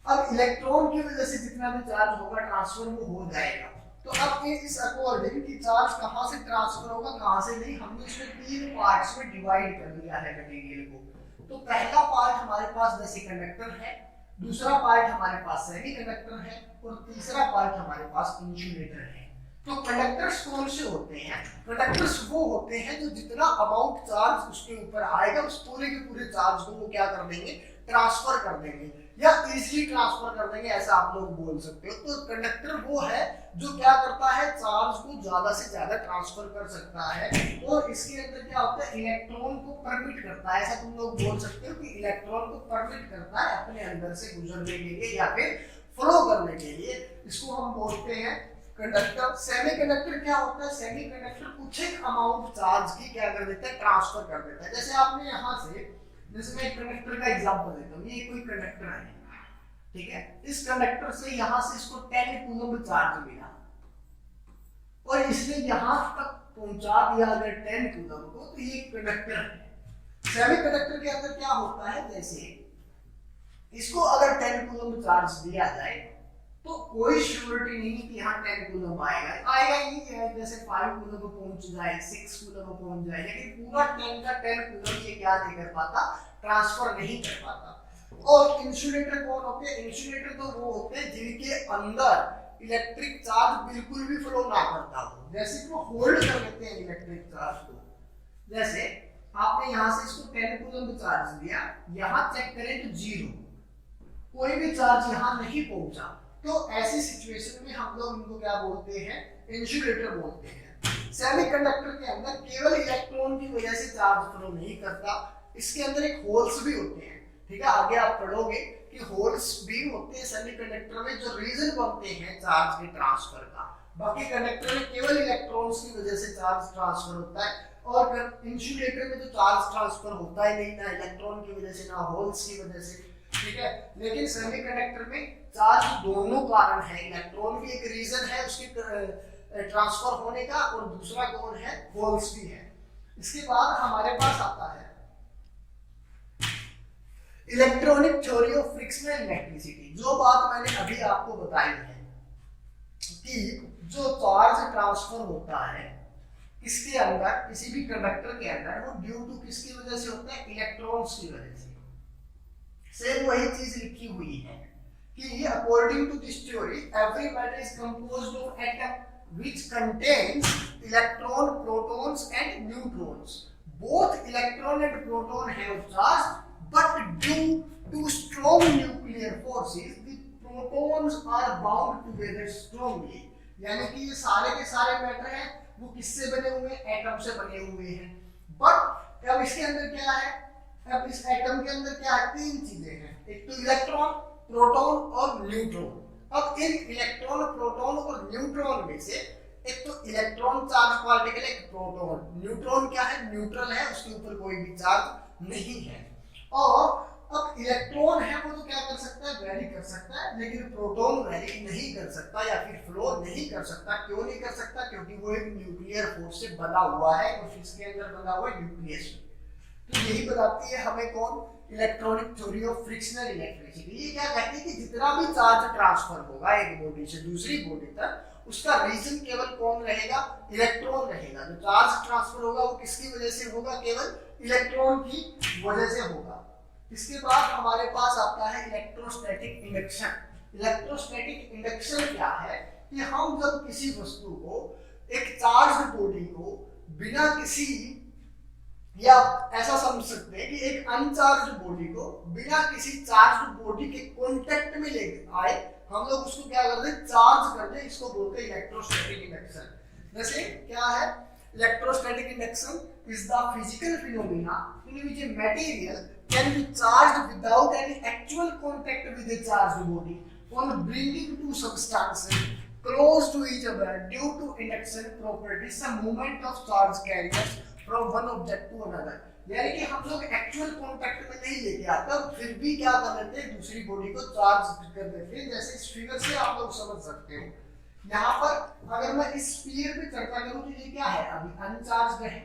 अब इलेक्ट्रॉन की वजह से जितना भी चार्ज होगा ट्रांसफर वो हो जाएगा। तो अब इस अकॉर्डिंग कि चार्ज कहां से ट्रांसफर होगा कहां से नहीं, हमने इसमें 3 पार्ट्स में डिवाइड कर दिया है मटेरियल को। तो पहला पार्ट हमारे पास वैसे कंडक्टर है, दूसरा पार्ट हमारे पास सेमीकंडक्टर है और तीसरा पार्ट हमारे पास इंसुलेटर है। तो कंडक्टर्स कौन से होते हैं? कंडक्टर्स वो होते हैं जो जितना अमाउंट चार्ज उसके ऊपर आएगा उस पूरे के पूरे चार्ज को वो क्या कर देंगे, ट्रांसफर कर देंगे या इजीली ट्रांसफर कर देंगे, ऐसा आप लोग बोल सकते हो। तो कंडक्टर वो है जो क्या करता है, चार्ज को ज्यादा से ज्यादा ट्रांसफर कर सकता है और इसके अंदर क्या होता है, इलेक्ट्रॉन को परमिट करता है, ऐसा तुम लोग बोल सकते हो कि इलेक्ट्रॉन को परमिट करता है अपने अंदर से गुजरने के लिए या फिर फ्लो करने के लिए। इसको हम बोलते हैं कंडक्टर। सेमीकंडक्टर क्या होता है, सेमीकंडक्टर कुछ एक अमाउंट चार्ज की क्या कर देता है, ट्रांसफर कर देता है। जैसे आपने यहाँ से, जैसे मैं एक कंडक्टर का एग्जांपल देता हूँ, ये कोई कंडक्टर है, ठीक है, इस कंडक्टर से यहाँ से इसको 10 कूलम्ब चार्ज मिला और इसने यहाँ तक पहुंचा दिया अगर 10 कूलम्ब को, तो ये कंडक्टर है। सेमीकंडक्टर के अंदर क्या होता है, जैसे इसको अगर 10 कूलम्ब चार्ज दिया जाए तो कोई श्योरिटी नहीं कि यहाँ 10 कूलम्ब आएगा ही है, जैसे 5 कूलम्ब पहुंच जाए, 6 कूलम्ब पहुंच जाए, लेकिन पूरा 10 का 10 कूलम्ब ये क्या नहीं कर पाता, ट्रांसफर नहीं कर पाता। और इंसुलेटर कौन होते हैं, इंसुलेटर तो वो होते हैं जिनके अंदर इलेक्ट्रिक चार्ज बिल्कुल भी फ्लो ना करता हो, जैसे कि वो होल्ड कर लेते हैं इलेक्ट्रिक चार्ज को। जैसे आपने यहाँ से इसको 10 कूलम्ब चार्ज दिया, यहाँ चेक करें तो 0, कोई भी चार्ज यहाँ नहीं पहुंचा, तो ऐसी सिचुएशन में हम लोग इनको क्या बोलते हैं, इंसुलेटर बोलते हैं। सेमीकंडक्टर के अंदर केवल इलेक्ट्रॉन की वजह से चार्ज फ्लो नहीं करता, इसके अंदर एक होल्स भी होते हैं, ठीक है, आगे आप पढ़ोगे कि होल्स भी होते हैं सेमीकंडक्टर में जो रीजन बनते हैं चार्ज के ट्रांसफर का। बाकी कंडक्टर में केवल इलेक्ट्रॉन्स की वजह से चार्ज ट्रांसफर होता है और इंसुलेटर में तो चार्ज ट्रांसफर होता ही नहीं, ना इलेक्ट्रॉन की वजह से ना होल्स की वजह से, ठीक है। लेकिन सेमीकंडक्टर में चार्ज दोनों कारण है, इलेक्ट्रॉन भी एक रीजन है उसके ट्रांसफर होने का और दूसरा कौन है, होल्स भी है। इसके बाद हमारे पास आता है electronic theory of frictional electricity. जो बात मैंने अभी आपको बताई है कि जो चार्ज ट्रांसफर होता है इसके अंदर, किसी भी कंडक्टर के अंदर, वो ड्यू टू किसकी वजह से होता है, इलेक्ट्रॉन्स की वजह से। सेम वही चीज लिखी हुई है कि according to this theory every matter is composed of atom which contains electron, protons and neutrons. Both electron and proton have charge but due to strong nuclear forces the protons are bound together strongly। यानी कि ये सारे के सारे matter हैं वो किससे बने हुए हैं, एटम से बने हुए हैं। बट अब इसके अंदर क्या है, अब इस एटम के अंदर क्या है, 3 चीजें हैं, एक तो इलेक्ट्रॉन, प्रोटॉन और न्यूट्रॉन। अब इन इलेक्ट्रॉन, प्रोटॉन और न्यूट्रॉन में से एक तो इलेक्ट्रॉन चार्ज पार्टिकल, एक प्रोटॉन। न्यूट्रॉन क्या है, न्यूट्रल है, उसके ऊपर कोई भी चार्ज नहीं है। और अब इलेक्ट्रॉन है वो तो क्या कर सकता है, वेरी कर सकता है, लेकिन प्रोटॉन वेरी नहीं कर सकता या फिर फ्लो नहीं कर सकता। क्यों नहीं कर सकता, क्योंकि वो एक न्यूक्लियर फोर्स से बना हुआ है और इसके अंदर बना हुआ है न्यूक्लियस। तो यही बताती है हमें कौन, electronic theory of frictional electricity. ये क्या कहती है कि जितना भी चार्ज ट्रांसफर होगा एक बॉडी से दूसरी बॉडी तक, उसका रीजन केवल कौन रहेगा, इलेक्ट्रॉन रहेगा। जो चार्ज ट्रांसफर होगा वो किसकी वजह से होगा, केवल इलेक्ट्रॉन की वजह से होगा। इसके बाद हमारे पास आता है इलेक्ट्रोस्टैटिक इंडक्शन। इलेक्ट्रोस्टैटिक इंडक्शन क्या है कि हम जब किसी वस्तु को, एक चार्ज बॉडी को बिना किसी, या ऐसा समझ सकते हैं कि एक अनचार्ज बॉडी को बिना किसी चार्ज बॉडी के कांटेक्ट में ले आए, हम लोग उसको क्या कर दें, चार्ज कर दें, इसको बोलते हैं इलेक्ट्रोस्टैटिक इंडक्शन। जैसे क्या है, electrostatic induction is the physical phenomena in which a material can be charged without any actual contact with a charged body on bringing two substances close to each other due to induction properties, the movement of charge carriers from one object to another। यानी कि हम लोग actual contact में नहीं लेके आते और फिर भी क्या कर लेते हैं, दूसरी बॉडी को चार्ज कर देते हैं। जैसे इस फिगर से आप लोग समझ सकते हो, यहाँ पर अगर मैं इस स्फीयर पे चर्चा करूं तो ये क्या है, अभी अनचार्ज्ड है,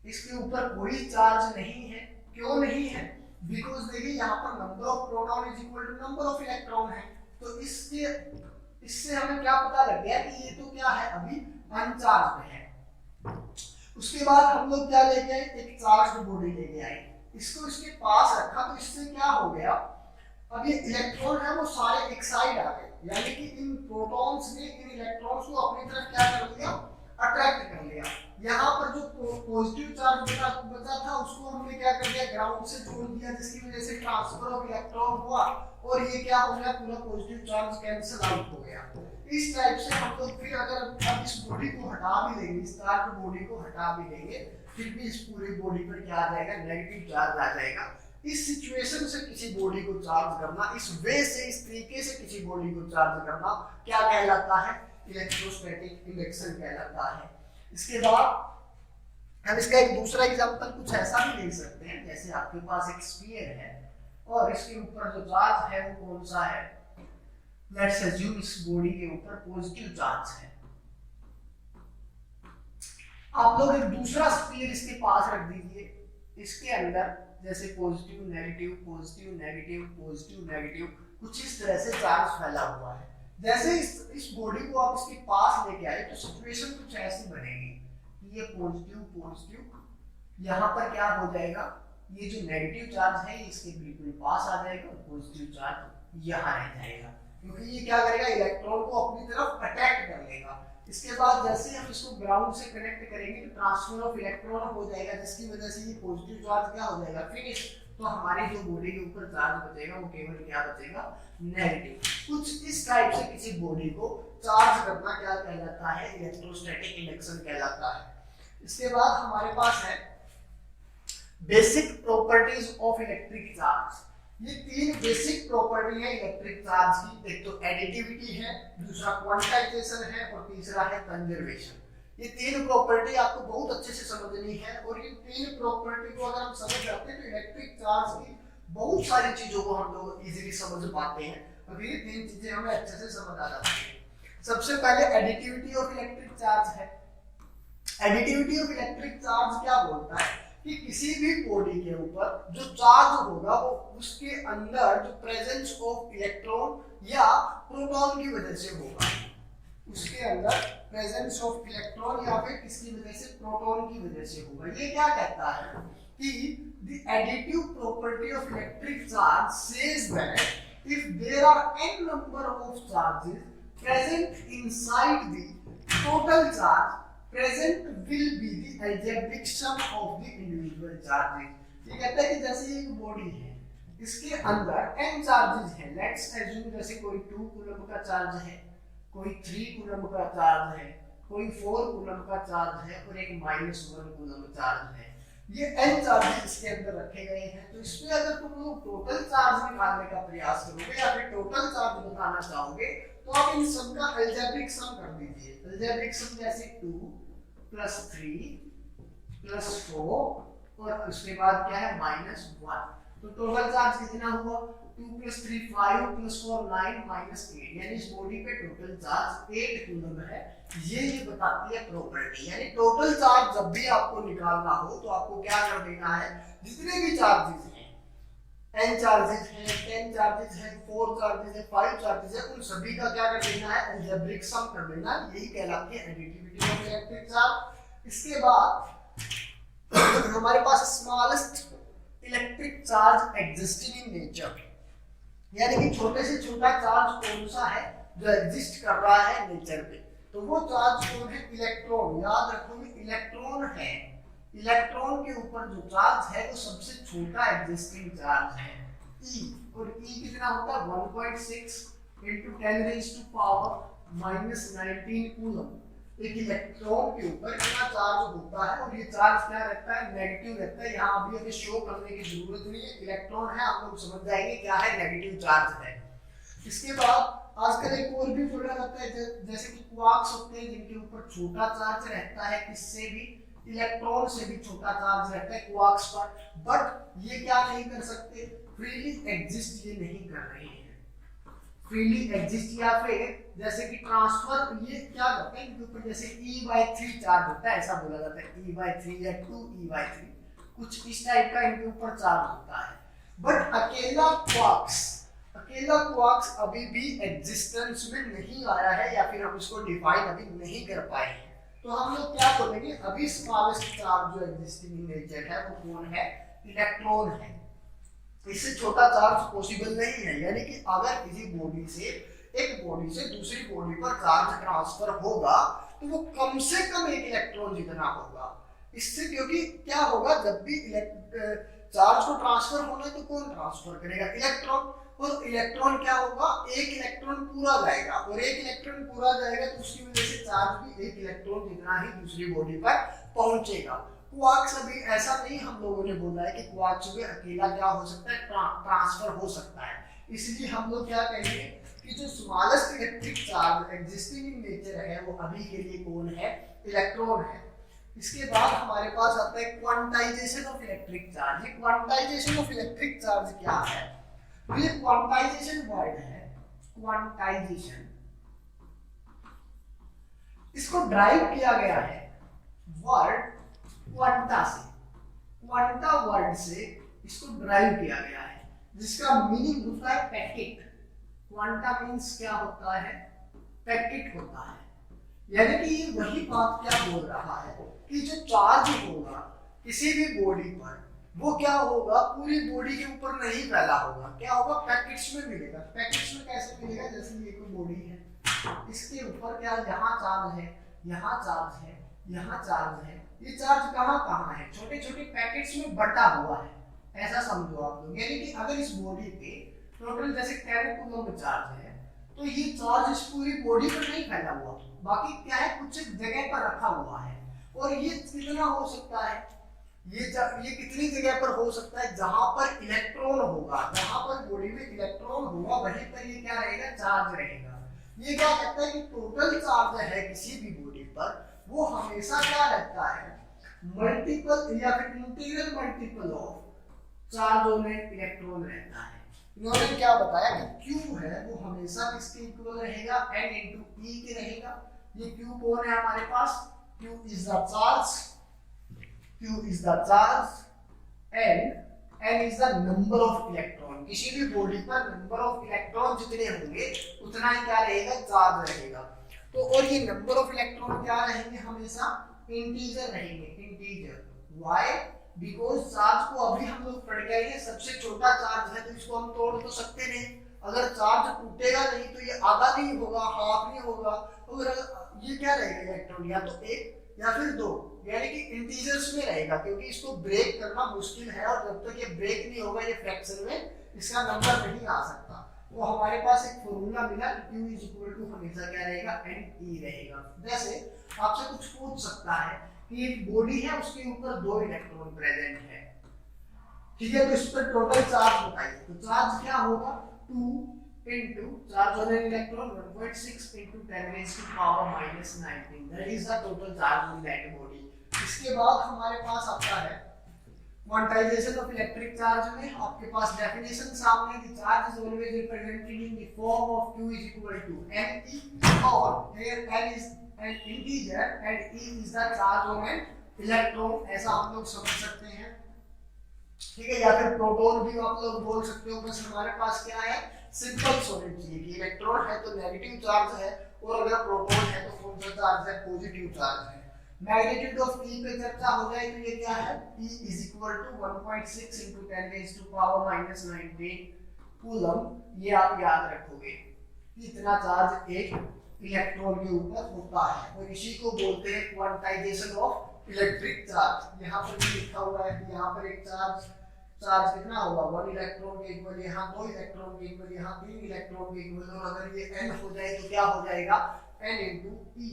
इसके ऊपर कोई चार्ज नहीं है। क्यों नहीं है? बिकॉज देखिए यहाँ पर number of proton is equal to number of electron है। तो इससे हमें क्या पता लग गया कि ये तो क्या है, अभी अनचार्ज्ड है। उसके बाद हम लोग क्या लेके आए, एक चार्ज्ड बॉडी लेके आए, इसको इसके पास रखा, तो इससे क्या हो गया, अब ये इलेक्ट्रॉन है वो सारे एक साइड आ गए, यानी कि इन प्रोटॉन्स ने इन इलेक्ट्रॉन्स को अपनी तरफ क्या कर लिया, अट्रैक्ट कर लिया। यहाँ पर जो पॉजिटिव चार्ज बचा था उसको हमने क्या कर दिया, ग्राउंड से जोड़ दिया, जिसकी वजह से ट्रांसफर ऑफ इलेक्ट्रॉन हुआ और ये क्या हो गया, पूरा पॉजिटिव चार्ज कैंसिल आउट हो गया। इस टाइप से हम लोग फिर अगर अब इस बॉडी को हटा भी लेंगे, इस चार्ज बॉडी को हटा भी लेंगे, फिर भी इस पूरी बॉडी पर क्या आ जाएगा, नेगेटिव चार्ज आ जाएगा। इस सिचुएशन से किसी बॉडी को चार्ज करना, इस वे से, इस तरीके से किसी बॉडी को चार्ज करना क्या कहलाता है, इलेक्ट्रोस्टैटिक इंडक्शन कहलाता है। इसके बाद हम इसका एक दूसरा एग्जांपल कुछ ऐसा भी ले सकते हैं, जैसे आपके पास एक स्फीयर है और इसके ऊपर जो चार्ज है वो कौन सा है, लेट्स अज्यूम इस बॉडी के ऊपर पॉजिटिव चार्ज है। आप लोग एक दूसरा स्फीयर इसके पास रख दीजिए, इसके अंदर जैसे positive negative positive negative positive negative कुछ इस तरह से चार्ज फैला हुआ है। जैसे इस बॉडी को आप इसके पास लेके आए तो सिचुएशन कुछ ऐसी बनेगी कि ये पॉजिटिव पॉजिटिव, यहाँ पर क्या हो जाएगा, ये जो नेगेटिव चार्ज है इसके बिल्कुल पास आ जाएगा और पॉजिटिव चार्ज यहाँ रह जाएगा, क्योंकि ये क्या करेगा, इलेक्ट्रॉन को अपनी तरफ अट्रैक्ट कर लेगा। इसके बाद जैसे हम इसको ग्राउंड से कनेक्ट करेंगे तो ट्रांसफर ऑफ इलेक्ट्रॉन हो जाएगा, जिसकी वजह से ये पॉजिटिव चार्ज क्या हो जाएगा, फिनिश। तो हमारी जो बॉडी के ऊपर चार्ज बचेगा वो केवल क्या बचेगा, नेगेटिव। कुछ इस टाइप से किसी बॉडी को चार्ज करना क्या कहलाता है, इलेक्ट्रोस्टैटिक इंडक्शन कहलाता है। इसके बाद हमारे पास है basic properties of electric charge. ये तीन बेसिक प्रॉपर्टी है इलेक्ट्रिक चार्ज की, एक तो एडिटिविटी है, दूसरा क्वांटाइजेशन है और तीसरा है कंजर्वेशन। ये तीन प्रॉपर्टी आपको बहुत अच्छे से समझनी है और ये तीन प्रॉपर्टी को अगर हम समझ जाते हैं तो इलेक्ट्रिक चार्ज की बहुत सारी चीजों को हम लोग इजीली समझ पाते हैं। अगर ये तीन चीजें हमें अच्छे से समझ आ जाती है। सबसे पहले एडिटिविटी ऑफ इलेक्ट्रिक चार्ज है। एडिटिविटी ऑफ इलेक्ट्रिक चार्ज क्या बोलता है कि किसी भी बॉडी के ऊपर जो चार्ज होगा वो उसके अंदर जो प्रेजेंस ऑफ इलेक्ट्रॉन या प्रोटॉन की वजह से होगा, उसके अंदर प्रेजेंस ऑफ इलेक्ट्रॉन या फिर किसकी वजह से, प्रोटॉन की वजह से होगा। ये क्या कहता है कि the additive property of electric charge says that if there are n number of charges present inside the total charge, present will be the algebraic sum of the individual charges। ये कहता है कि जैसे एक बॉडी है, इसके अंदर n charges हैं, लेट्स अज्यूम जैसे कोई 2 कूलम का चार्ज है, कोई 3 कूलम का चार्ज है, कोई 4 कूलम का चार्ज है और एक -1 कूलम चार्ज है। ये n चार्जेस इसके अंदर रखे गए हैं। तो इसमें अगर तुम लोग टोटल चार्ज निकालने का प्रयास करोगे या फिर टोटल चार्ज बताना चाहोगे तो आप इन सब का अलजेब्रिक सम कर दीजिए। अलजेब्रिक सम जैसे 2 + 3 + 4 और उसके बाद क्या है -1, तो टोटल चार्ज कितना हुआ, 2 + 3 5 + 4 9 -8, यानी इस बॉडी पे टोटल चार्ज 8 कूलम है। ये बताती है प्रॉपर्टी। यानी टोटल चार्ज जब भी आपको निकालना हो तो आपको क्या कर देना है, जितने भी चार्जेस हैं, n चार्जेस हैं, 10 चार्जेस हैं, 4 चार्जेस हैं, 5 चार्जेस हैं, उन सभी का क्या कर देना है, अलजेब्रिक सम कर देना। यही कहलाती है एडिटिविटी ऑफ इलेक्ट्रिक चार्ज। इसके बाद हमारे पास smallest electric charge existing in nature, यानी कि छोटे से छोटा चार्ज कौन सा है जो एग्जिस्ट कर रहा है नेचर पे, तो वो चार्ज कौन है, इलेक्ट्रॉन। याद रखोगे इलेक्ट्रॉन है, इलेक्ट्रॉन के ऊपर जो चार्ज है वो सबसे छोटा एग्जिस्टिंग चार्ज है E, और E कितना होता है 1.6 × 10⁻⁻19 कूलम। एक इलेक्ट्रॉन के ऊपर कितना चार्ज होता है और ये चार्ज क्या रहता है, नेगेटिव रहता है। यहाँ अभी शो करने की जरूरत नहीं है, इलेक्ट्रॉन है, आप लोग समझ जाएंगे क्या है, नेगेटिव चार्ज है। इसके बाद आजकल एक और भी बोला जाता है जैसे कि क्वार्क्स होते हैं जिनके ऊपर छोटा चार्ज रहता है, किससे भी, इलेक्ट्रॉन से भी छोटा चार्ज रहता है क्वार्क्स पर, बट ये क्या नहीं कर सकते, फ्रीली एग्जिस्ट ये नहीं कर रहे हैं। फ्रीली एग्जिस्ट या फिर जैसे कि ट्रांसफर ये क्या करते हैं इनके ऊपर, जैसे E/3 चार्ज होता है, ऐसा बोला जाता है E/3 या 2E/3, कुछ इस टाइप का इनके ऊपर चार्ज होता है। बट अकेला क्वार्क्स अभी भी एग्जिस्टेंस में नहीं आया है, या फिर हम इसको डिफाइन अभी नहीं कर पाए हैं। तो हम लोग क्या बोलेंगे, अभी स्मॉलेस्ट चार्ज जो एग्जिस्टिंग इन नेचर है वो कौन है, इलेक्ट्रॉन है। इससे छोटा चार्ज पॉसिबल नहीं है, यानी कि अगर किसी बॉडी से, एक बॉडी से दूसरी बॉडी पर चार्ज ट्रांसफर होगा तो वो कम से कम एक इलेक्ट्रॉन जितना होगा। इससे क्योंकि क्या होगा, जब भी चार्ज को ट्रांसफर होना है तो कौन ट्रांसफर करेगा, इलेक्ट्रॉन, और इलेक्ट्रॉन क्या होगा, एक इलेक्ट्रॉन पूरा जाएगा, और एक इलेक्ट्रॉन पूरा जाएगा तो उसकी वजह से चार्ज भी एक इलेक्ट्रॉन जितना ही दूसरी बॉडी पर पहुंचेगा। क्वार्क्स अभी ऐसा नहीं हम लोगों ने बोला है कि क्वार्क्स में अकेला क्या हो सकता है, ट्रांसफर हो सकता है। इसलिए हम लोग क्या कहेंगे कि जो smallest electric charge existing in nature है वो अभी के लिए कौन है, इलेक्ट्रॉन है। इसके बाद हमारे पास आता है क्वांटाइजेशन ऑफ इलेक्ट्रिक चार्ज। ये क्वांटाइजेशन ऑफ इलेक्ट्रिक चार्ज क्या है, ये क्वांटाइजेशन वर्ड है, क्वांटाइजेशन, इसको ड्राइव किया गया है वर्ड क्वांटा से, क्वांटा वर्ड से इसको ड्राइव किया गया है, जिसका मीनिंग होता है पैकेट। क्वांटा मीन्स क्या होता है, पैकेट होता है। यानी कि ये वही बात क्या बोल रहा है कि जो चार्ज होगा किसी भी बॉडी पर वो क्या होगा, पूरी बॉडी के ऊपर नहीं फैला होगा, क्या होगा, पैकेट्स में मिलेगा। पैकेट्स में कैसे मिलेगा, जैसे ये कोई बॉडी है, इसके ऊपर क्या, यहाँ चार्ज है, यहाँ चार्ज है, यहाँ चार्ज है, ये चार्ज कहाँ कहाँ है, छोटे छोटे पैकेट्स में बटा हुआ है, ऐसा समझो आप लोग। यानी कि अगर इस बॉडी पे टोटल जैसे 10 कूलम चार्ज है तो ये चार्ज इस पूरी बॉडी पर नहीं फैला हुआ, बाकी क्या है, कुछ जगह पर रखा हुआ है। और ये कितना हो सकता है, ये कितनी जगह पर हो सकता है, जहां पर इलेक्ट्रॉन होगा, जहां पर बॉडी में इलेक्ट्रॉन होगा वहीं पर ये क्या रहेगा, चार्ज रहेगा। ये क्या कहता है कि टोटल चार्ज है किसी भी बॉडी पर वो हमेशा क्या रहता है, मल्टीपल या फिर integral multiple of charge on electron रहता है। इन्होंने क्या बताया कि Q है वो हमेशा किसके इक्वल रहेगा, N into E के रहेगा। ये Q कौन है हमारे पास, Q is the charge, Q is the charge and N is the number of electron। किसी भी बॉडी पर नंबर ऑफ इलेक्ट्रॉन जितने होंगे उतना ही क्या रहेगा, चार्ज रहेगा। तो और ये नंबर ऑफ इलेक्ट्रॉन क्या रहेंगे, हमेशा इंटीजर रहेंगे, इंटीजर। व्हाई, बिकॉज चार्ज को अभी हम लोग पढ़ के आए, सबसे छोटा चार्ज है तो इसको हम तोड़ तो सकते नहीं। अगर चार्ज टूटेगा नहीं तो ये आधा नहीं होगा, हाफ नहीं होगा, और ये क्या रहेगा, इलेक्ट्रॉन या तो एक या फिर दो, यानी कि इंटीजर्स में रहेगा, क्योंकि इसको ब्रेक करना मुश्किल है, और जब तक ये ब्रेक नहीं होगा ये फ्रैक्शन में इसका नंबर नहीं आ सकता। तो हमारे पास एक फॉर्मूला मिला, Q इज इक्वल टू हमेशा क्या रहेगा, NE रहेगा। जैसे आपसे कुछ पूछ सकता है कि एक बॉडी है उसके ऊपर 2 इलेक्ट्रॉन प्रेजेंट है, ठीक है, तो इस पर टोटल चार्ज बताइए। तो चार्ज क्या होगा, 2 into charge on an electron 1.6 into 10 raised to power minus 19, that is the total charge on that body। इसके बाद हमारे पास आता है क्वांटाइजेशन ऑफ इलेक्ट्रिक चार्ज में आपके पास डेफिनेशन सामने, the charge is always represented in the form of Q is equal to Ne, और here N is an integer and E is the charge on an electron, ऐसा हम लोग समझ सकते हैं, ठीक है। या फिर प्रोटॉन भी आप लोग बोल सकते हो। बस हमारे पास क्या है, सिंपल होना चाहिए कि इलेक्ट्रॉन है तो नेगेटिव चार्ज है, और अगर प्रोटॉन है तो कौन सा चार्ज है, पॉजिटिव चार्ज है। मैग्नीट्यूड ऑफ E पे चर्चा हो जाए तो ये क्या है, E is equal to 1.6 into 10 raised to power minus 19 coulomb. ये आप याद रखोगे कि इतना चार्ज एक इलेक्ट्रॉन के ऊपर होता है, और इसी को बोलते हैं क्वांटाइजेशन ऑफ इलेक्ट्रिक चार्ज। यहाँ पर भी लिखा हुआ है कि यहाँ पर एक चार्ज कितना होगा, 1 इलेक्ट्रॉन के इक्वल, यहाँ 2 इलेक्ट्रॉन के इक्वल, यहाँ 3 इलेक्ट्रॉन के इक्वल, और अगर ये N हो जाए तो क्या हो जाएगा, N into E।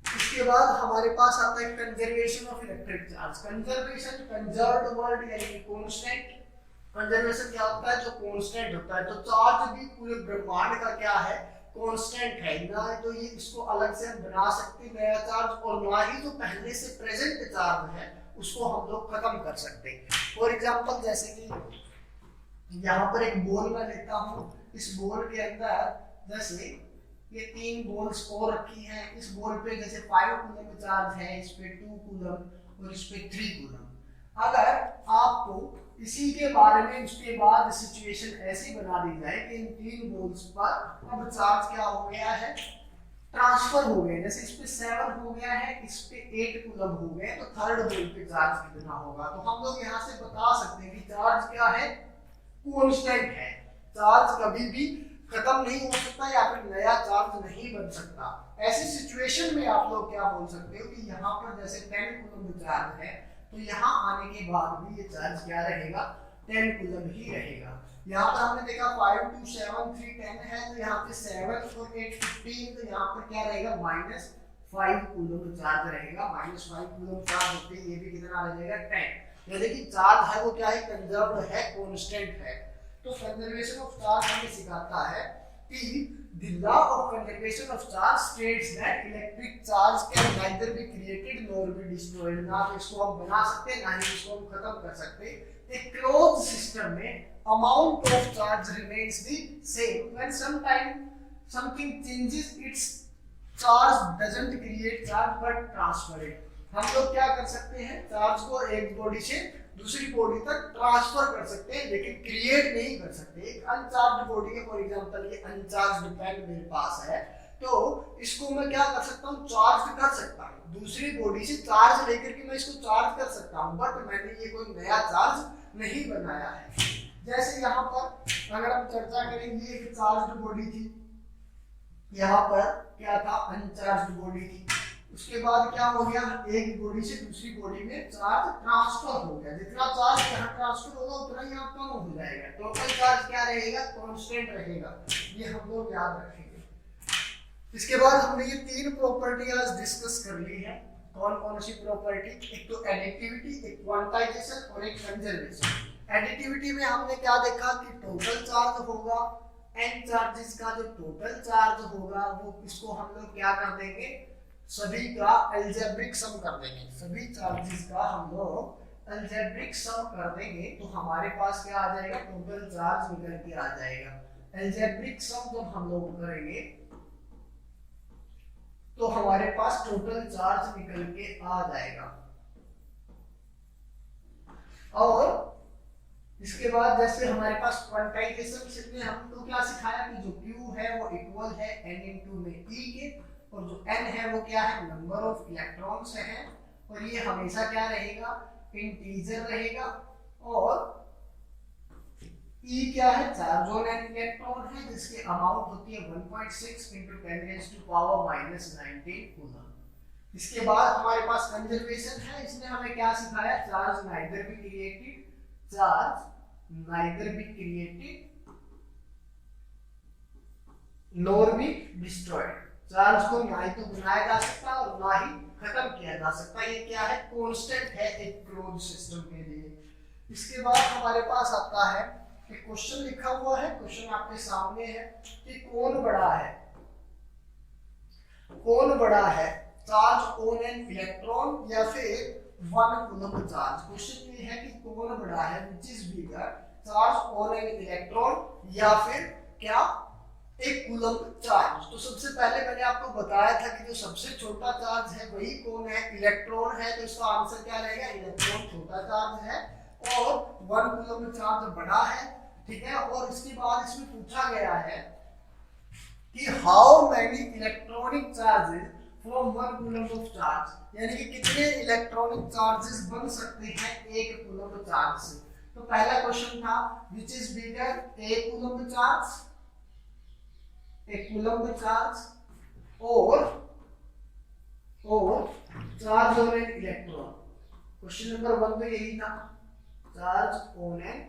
इसके बाद हमारे पास आता है conservation of electric charge. Conservation, conserved word यानी कि कांस्टेंट, कंजर्वेशन क्या होता है, जो कांस्टेंट होता है। तो चार्ज भी पूरे ब्रह्मांड का क्या है, कांस्टेंट है। ना तो ये इसको अलग से हम बना सकते नया चार्ज, और ना ही जो पहले से प्रेजेंट चार्ज है उसको हम लोग खत्म कर सकते हैं। फॉर एग्जांपल जैसे कि यहाँ पर एक बॉल मैं लेता हूँ, इस बॉल के अंदर जैसे ये 3 बॉल्स और रखी हैं, इस बॉल पे जैसे 5 कूलम चार्ज है, इस पे 2 कूलम और इस पे 3 कूलम। अगर आपको इसी के बारे में उसके बाद सिचुएशन ऐसी बना दी जाए कि इन 3 बॉल्स पर अब चार्ज क्या हो गया है, ट्रांसफर हो गया, जैसे इस पे 7 हो गया है, इस पे 8 कूलम हो गए, तो थर्ड बॉल पे चार्ज कितना होगा। तो हम लोग यहाँ से बता सकते हैं कि चार्ज क्या है, कांस्टेंट है। चार्ज कभी भी खत्म नहीं हो सकता या फिर नया चार्ज नहीं बन सकता। ऐसी सिचुएशन में आप लोग क्या बोल सकते हो कि यहाँ पर जैसे 10 कूलम चार्ज है, तो यहाँ आने के बाद भी ये चार्ज क्या रहेगा, 10 कूलम ही रहेगा। यहाँ पर हमने देखा 5 2 7 3 10 है, तो यहाँ पे 7 और 8 15, तो यहाँ पर क्या रहेगा, -5 कूलम चार्ज रहेगा। -5 कूलम चार्ज होते ये भी कितना आ जाएगा, 10। यानी कि चार्ज है वो क्या है, कंजर्व्ड है, कांस्टेंट है। तो कंजर्वेशन ऑफ चार्ज हमें सिखाता है कि the law of conservation of charge states that electric charge can neither be created nor be destroyed। ना तो इसको हम बना सकते ना ही इसको हम खत्म कर सकते। एक क्लोज सिस्टम में amount of charge remains the same when something changes its charge doesn't create charge but transfer it। हम लोग क्या कर सकते हैं, चार्ज को एक बॉडी से दूसरी बॉडी तक ट्रांसफर कर सकते हैं, लेकिन क्रिएट नहीं कर सकते। एक अनचार्ज बॉडी है, फॉर एग्जांपल ये अनचार्ज पेन मेरे पास है, तो इसको मैं क्या कर सकता हूँ, चार्ज कर सकता हूँ, दूसरी बॉडी से चार्ज लेकर के मैं इसको चार्ज कर सकता हूँ, बट मैंने ये कोई नया चार्ज नहीं बनाया है। जैसे यहाँ पर अगर हम चर्चा करें, ये एक चार्ज बॉडी थी, यहाँ पर क्या था, अनचार्ज बॉडी थी। उसके बाद क्या हो गया, एक बॉडी से दूसरी बॉडी में चार्ज ट्रांसफर हो गया। जितना चार्ज यहाँ ट्रांसफर होगा उतना ही यहाँ कम हो जाएगा। टोटल चार्ज क्या रहेगा, कांस्टेंट रहेगा। ये हम लोग याद रखेंगे। इसके बाद हमने ये 3 प्रॉपर्टी आज डिस्कस कर ली है। कौन कौन सी प्रॉपर्टी, एक तो एडिटिविटी, एक क्वांटाइजेशन और एक कंजर्वेशन। एडिटिविटी में हमने क्या देखा कि टोटल चार्ज होगा, n चार्जेस का जो टोटल चार्ज होगा वो इसको हम लोग क्या कर देंगे, सभी का अलजेब्रिक सम कर देंगे। सभी चार्जेस का हम लोग अलजेब्रिक सम कर देंगे तो हमारे पास क्या आ जाएगा, टोटल चार्ज निकल के आ जाएगा। अलजेब्रिक सम जब हम लोग करेंगे तो हमारे पास टोटल चार्ज निकल के आ जाएगा। और इसके बाद जैसे हमारे पास क्वांटाइजेशन में हमको क्या सिखाया कि जो Q है वो इक्वल है n में E के, और जो n है वो क्या है, नंबर ऑफ इलेक्ट्रॉन्स है, और ये हमेशा क्या रहेगा, इंटीजर रहेगा। और E क्या है, चार्ज ऑन एन इलेक्ट्रॉन है, जिसकी अमाउंट होती है 1.6 × 10⁻⁻19 कूलम। इसके बाद हमारे पास कंजर्वेशन है, इसने हमें क्या सिखाया, charge neither be created nor be destroyed. Charge को ना ही तो बनाया जा सकता और ना ही खत्म किया जा सकता। ये क्या है, कांस्टेंट है एक क्लोज सिस्टम के लिए। इसके बाद हमारे पास आता है कि क्वेश्चन लिखा हुआ है, क्वेश्चन आपके सामने है कि कौन बड़ा है, चार्ज ऑन एन इलेक्ट्रॉन या फिर 1 कूलम चार्ज। क्वेश्चन ये है कि कौन बड़ा है, which is bigger, charge on an electron या फिर क्या, एक कूलम चार्ज। तो सबसे पहले मैंने आपको बताया था कि जो सबसे छोटा चार्ज है वही कौन है, इलेक्ट्रॉन है। तो इसका आंसर क्या रहेगा, इलेक्ट्रॉन छोटा चार्ज है और 1 कूलम चार्ज बड़ा है, ठीक है। और इसके बाद इसमें पूछा गया है कि how many electronic charges from 1 coulomb of charge, यानी कि कितने इलेक्ट्रॉनिक चार्जेस बन सकते हैं 1 कूलम चार्ज से। तो पहला क्वेश्चन था which is bigger, A coulomb charge, एक कूलम चार्ज और charge on an electron. Question number 1 तो यही था, चार्ज ऑन एन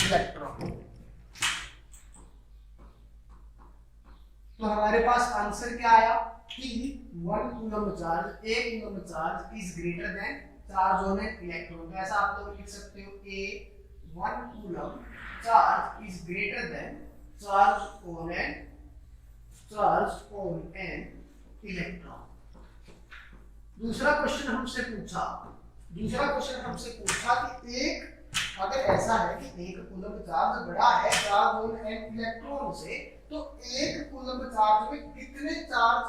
इलेक्ट्रॉन। तो हमारे पास आंसर क्या आया कि 1 कूलम चार्ज, एक coulomb charge is greater than charge on an electron. तो ऐसा आप लोग लिख सकते हो, ए 1 coulomb charge is greater than charge on an electron. दूसरा क्वेश्चन हमसे पूछा कि एक अगर ऐसा है कि एक कूलम्ब चार्ज बड़ा है चार्ज ऑन एन इलेक्ट्रॉन से, तो एक कूलम्ब चार्ज में कितने चार्ज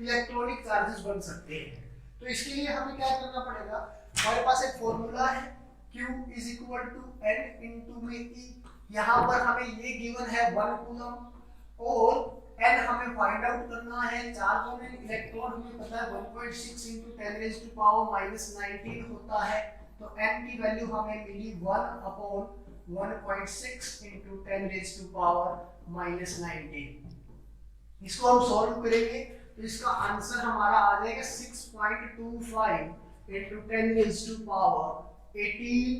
इलेक्ट्रॉनिक चार्जेस बन सकते हैं। तो इसके लिए हमें क्या करना पड़ेगा, हमारे पास एक फॉर्मूला है Q is equal to N into में E। यहाँ पर हमें ये गिवन है 1 कूलम्ब और N हमें फाइंड आउट करना है। चार्ज ऑन एन इलेक्ट्रॉन हमें पता है 1.6 into 10 raised to power -19 होता है, तो N की वैल्यू हमें मिली 1/1.6 into 10 raised to power -19। इसको हम सॉल्व करेंगे तो इसका आंसर हमारा आ जाएगा 6.25 into 10 raised to power 18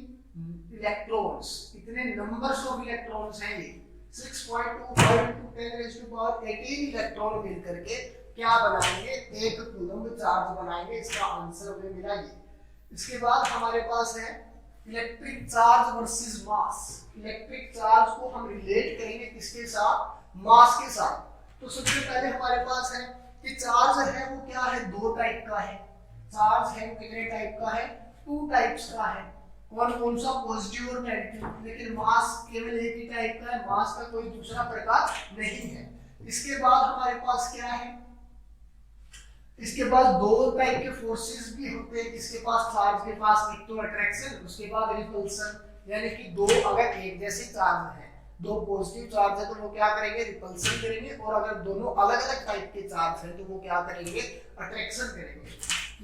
electrons. इतने नंबर्स ऑफ इलेक्ट्रॉन्स हैं ये 6.25 into 10 raised to power 18 electron मिल करके क्या बनाएंगे, एक कूलम्ब चार्ज बनाएंगे। इसका आंसर हमें मिला ये। इसके बाद हमारे पास है इलेक्ट्रिक चार्ज वर्सेस मास। इलेक्ट्रिक चार्ज को हम रिलेट करेंगे किसके साथ, मास के साथ। तो सबसे पहले हमारे पास है कि चार्ज है वो क्या है, दो टाइप का है। चार्ज है वो कितने टाइप का है, 2 टाइप्स का है। कौन सा, पॉजिटिव और नेगेटिव। लेकिन मास केवल एक ही टाइप का है, मास का कोई दूसरा प्रकार नहीं है। इसके बाद हमारे पास क्या है, इसके पास 2 टाइप के फोर्सेस भी होते हैं। किसके पास, चार्ज के पास एक तो अट्रैक्शन, उसके बाद रिपल्सन। यानी कि दो अगर एक जैसे चार्ज है, 2 पॉजिटिव चार्ज है तो वो क्या करेंगे, रिपल्सन करेंगे। और अगर दोनों अलग अलग टाइप के चार्ज है तो वो क्या करेंगे, अट्रैक्शन करेंगे।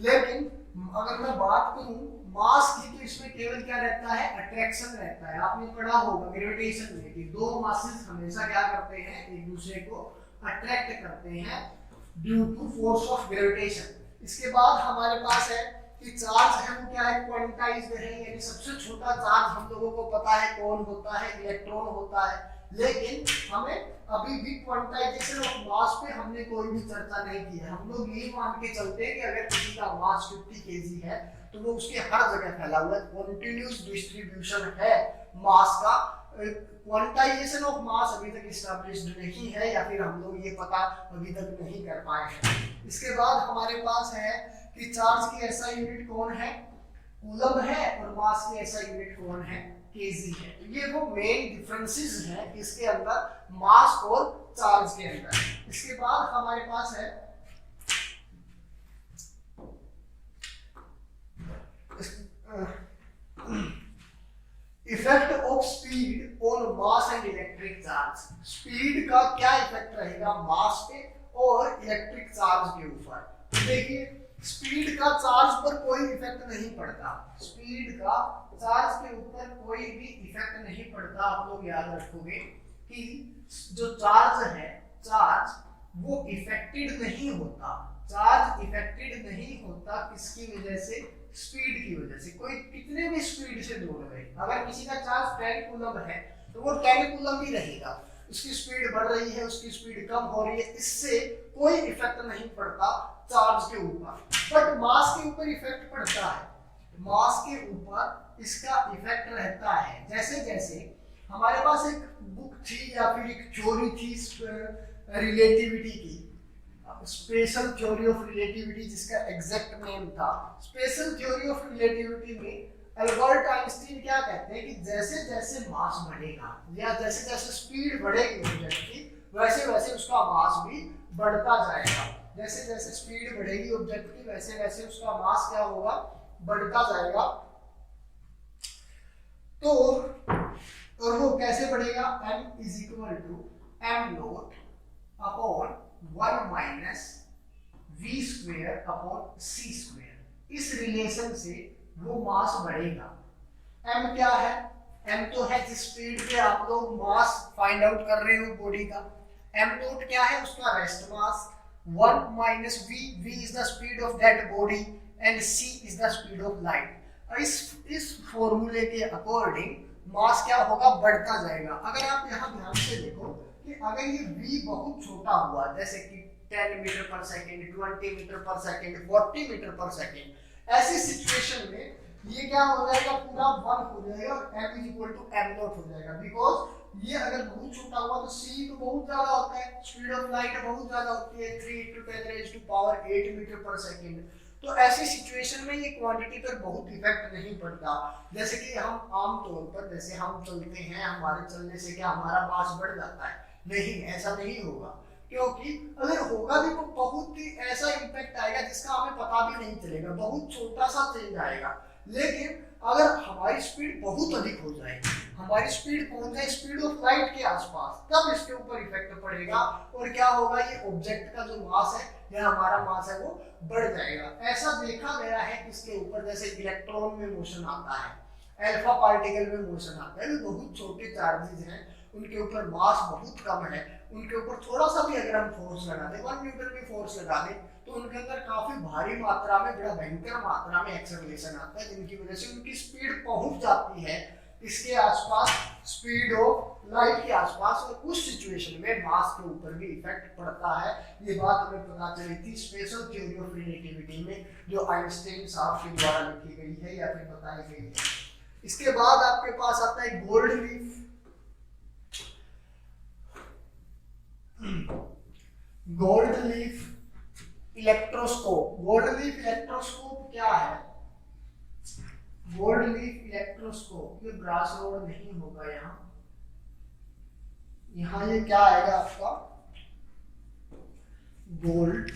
लेकिन अगर मैं बात करूं मास की, तो इसमें केवल क्या रहता है, अट्रैक्शन रहता है। आपने पढ़ा होगा ग्रेविटेशन में कि 2 मासेस हमेशा क्या करते हैं, एक दूसरे को अट्रैक्ट करते हैं due to force of gravitation. इसके बाद हमारे पास है कि चार्ज है वो क्या है, क्वांटाइज्ड है। यानी सबसे छोटा चार्ज हम लोगों को पता है कौन होता है, इलेक्ट्रॉन होता है। लेकिन हमें अभी भी क्वांटाइजेशन ऑफ मास पे हमने कोई भी चर्चा नहीं की है। हम लोग यही मान के चलते हैं कि अगर किसी का मास 50 केजी है तो वो उसके हर जगह फैला हुआ है, कॉन्टिन्यूस डिस्ट्रीब्यूशन है मास का। क्वांटाइजेशन ऑफ मास अभी तक एस्टैब्लिश्ड नहीं है, या फिर हम लोग ये पता अभी तक नहीं कर पाए हैं। इसके बाद हमारे पास है कि चार्ज की ऐसा यूनिट कौन है, कूलम्ब है, और मास की ऐसा यूनिट कौन है, केजी है। तो ये वो मेन डिफरेंसेस हैं इसके अंदर, मास और चार्ज के अंदर। इसके बाद हमारे पास है effect of speed on mass and electric charge. Speed का क्या इफेक्ट रहेगा मास पे और इलेक्ट्रिक चार्ज के ऊपर। तो देखिए स्पीड का चार्ज पर कोई इफेक्ट नहीं पड़ता, स्पीड का चार्ज के ऊपर कोई भी इफेक्ट नहीं पड़ता। आप लोग याद रखोगे कि जो चार्ज है, चार्ज वो इफेक्टेड नहीं होता। चार्ज इफेक्टेड नहीं होता किसकी वजह से, स्पीड की वजह से। कोई कितने भी स्पीड से दौड़ रहे, अगर किसी का चार्ज 10 कूलम्ब है तो वो 10 कूलम्ब ही रहेगा। उसकी स्पीड बढ़ रही है, उसकी स्पीड कम हो रही है, इससे कोई इफेक्ट नहीं पड़ता चार्ज के ऊपर। बट मास के ऊपर इफेक्ट पड़ता है, मास के ऊपर इसका इफेक्ट रहता है। जैसे जैसे हमारे पास एक बुक थी या फिर एक थ्योरी थी रिलेटिविटी की, स्पेशल थ्योरी ऑफ रिलेटिविटी, जिसका एग्जैक्ट नेम था स्पेशल थ्योरी ऑफ रिलेटिविटी में अल्बर्ट आइंस्टीन क्या कहते हैं कि जैसे जैसे मास बढ़ेगा या जैसे जैसे स्पीड बढ़ेगी ऑब्जेक्ट की, वैसे वैसे उसका मास भी बढ़ता जाएगा। जैसे जैसे स्पीड बढ़ेगी ऑब्जेक्ट की, वैसे वैसे उसका मास क्या होगा, बढ़ता जाएगा। तो और वो कैसे बढ़ेगा, m is equal to m not upon 1 minus v square upon c square. इस रिलेशन से वो मास बढ़ेगा। m क्या है, m तो है जिस स्पीड पे आप लोग मास फाइंड आउट कर रहे हो बॉडी का। m नॉट क्या है, उसका rest mass. 1 minus v is the speed of that body and c is the speed of light। इस फॉर्मूले के अकॉर्डिंग मास क्या होगा, बढ़ता जाएगा। अगर आप यहाँ ध्यान से देखो कि अगर ये v बहुत छोटा हुआ, जैसे कि 10 मीटर पर सेकेंड, 20 मीटर पर सेकेंड, 40 मीटर पर सेकेंड, ऐसी सिचुएशन में ये क्या हो जाएगा, पूरा 1 हो जाएगा और m is equal to m not हो जाएगा, बिकॉज ये अगर बहुत छोटा हुआ तो c तो बहुत ज्यादा होता है, स्पीड ऑफ लाइट बहुत ज्यादा होती है 3 × 10⁻⁸ मीटर पर सेकंड। तो ऐसी सिचुएशन में ये क्वांटिटी पर बहुत इफेक्ट नहीं पड़ता। जैसे कि हम आम तौर पर जैसे हम चलते हैं, हमारे चलने से क्या हमारा मास बढ़ जाता है? नहीं, ऐसा नहीं होगा, क्योंकि अगर होगा भी तो बहुत ही ऐसा इम्पैक्ट आएगा जिसका हमें पता भी नहीं चलेगा, बहुत छोटा सा चेंज आएगा। लेकिन अगर हमारी स्पीड बहुत अधिक हो जाए, हमारी स्पीड पहुंच जाए स्पीड ऑफ लाइट के आसपास, तब इसके ऊपर इफेक्ट पड़ेगा और क्या होगा, ये ऑब्जेक्ट का जो मास है या हमारा मास है वो बढ़ जाएगा। ऐसा देखा गया है किसके ऊपर, जैसे इलेक्ट्रॉन में मोशन आता है, अल्फा पार्टिकल में मोशन आता है, बहुत छोटे चार्जेस हैं, उनके ऊपर मास बहुत कम है, उनके ऊपर थोड़ा सा भी अगर हम फोर्स लगा दें, 1 न्यूटन भी फोर्स लगा दें, तो उनके अंदर काफी भारी मात्रा में, बड़ा भयंकर मात्रा में एक्सेलरेशन आता है, जिनकी वजह से उनकी स्पीड पहुंच जाती है इसके आसपास, स्पीड ऑफ लाइट के आसपास, और उस सिचुएशन में मास के ऊपर भी इफेक्ट पड़ता है। ये बात हमें पता चली थी स्पेशल थ्योरी ऑफ रिलेटिविटी में, जो आइंस्टाइन साहब के द्वारा लिखी गई है या फिर बताई गई है। इसके बाद आपके पास आता है gold leaf. Gold leaf electroscope. Gold leaf electroscope क्या है? गोल्ड लीफ इलेक्ट्रोस्कोप, ये ब्रास रोड नहीं होगा, यहाँ ये क्या आएगा आपका, गोल्ड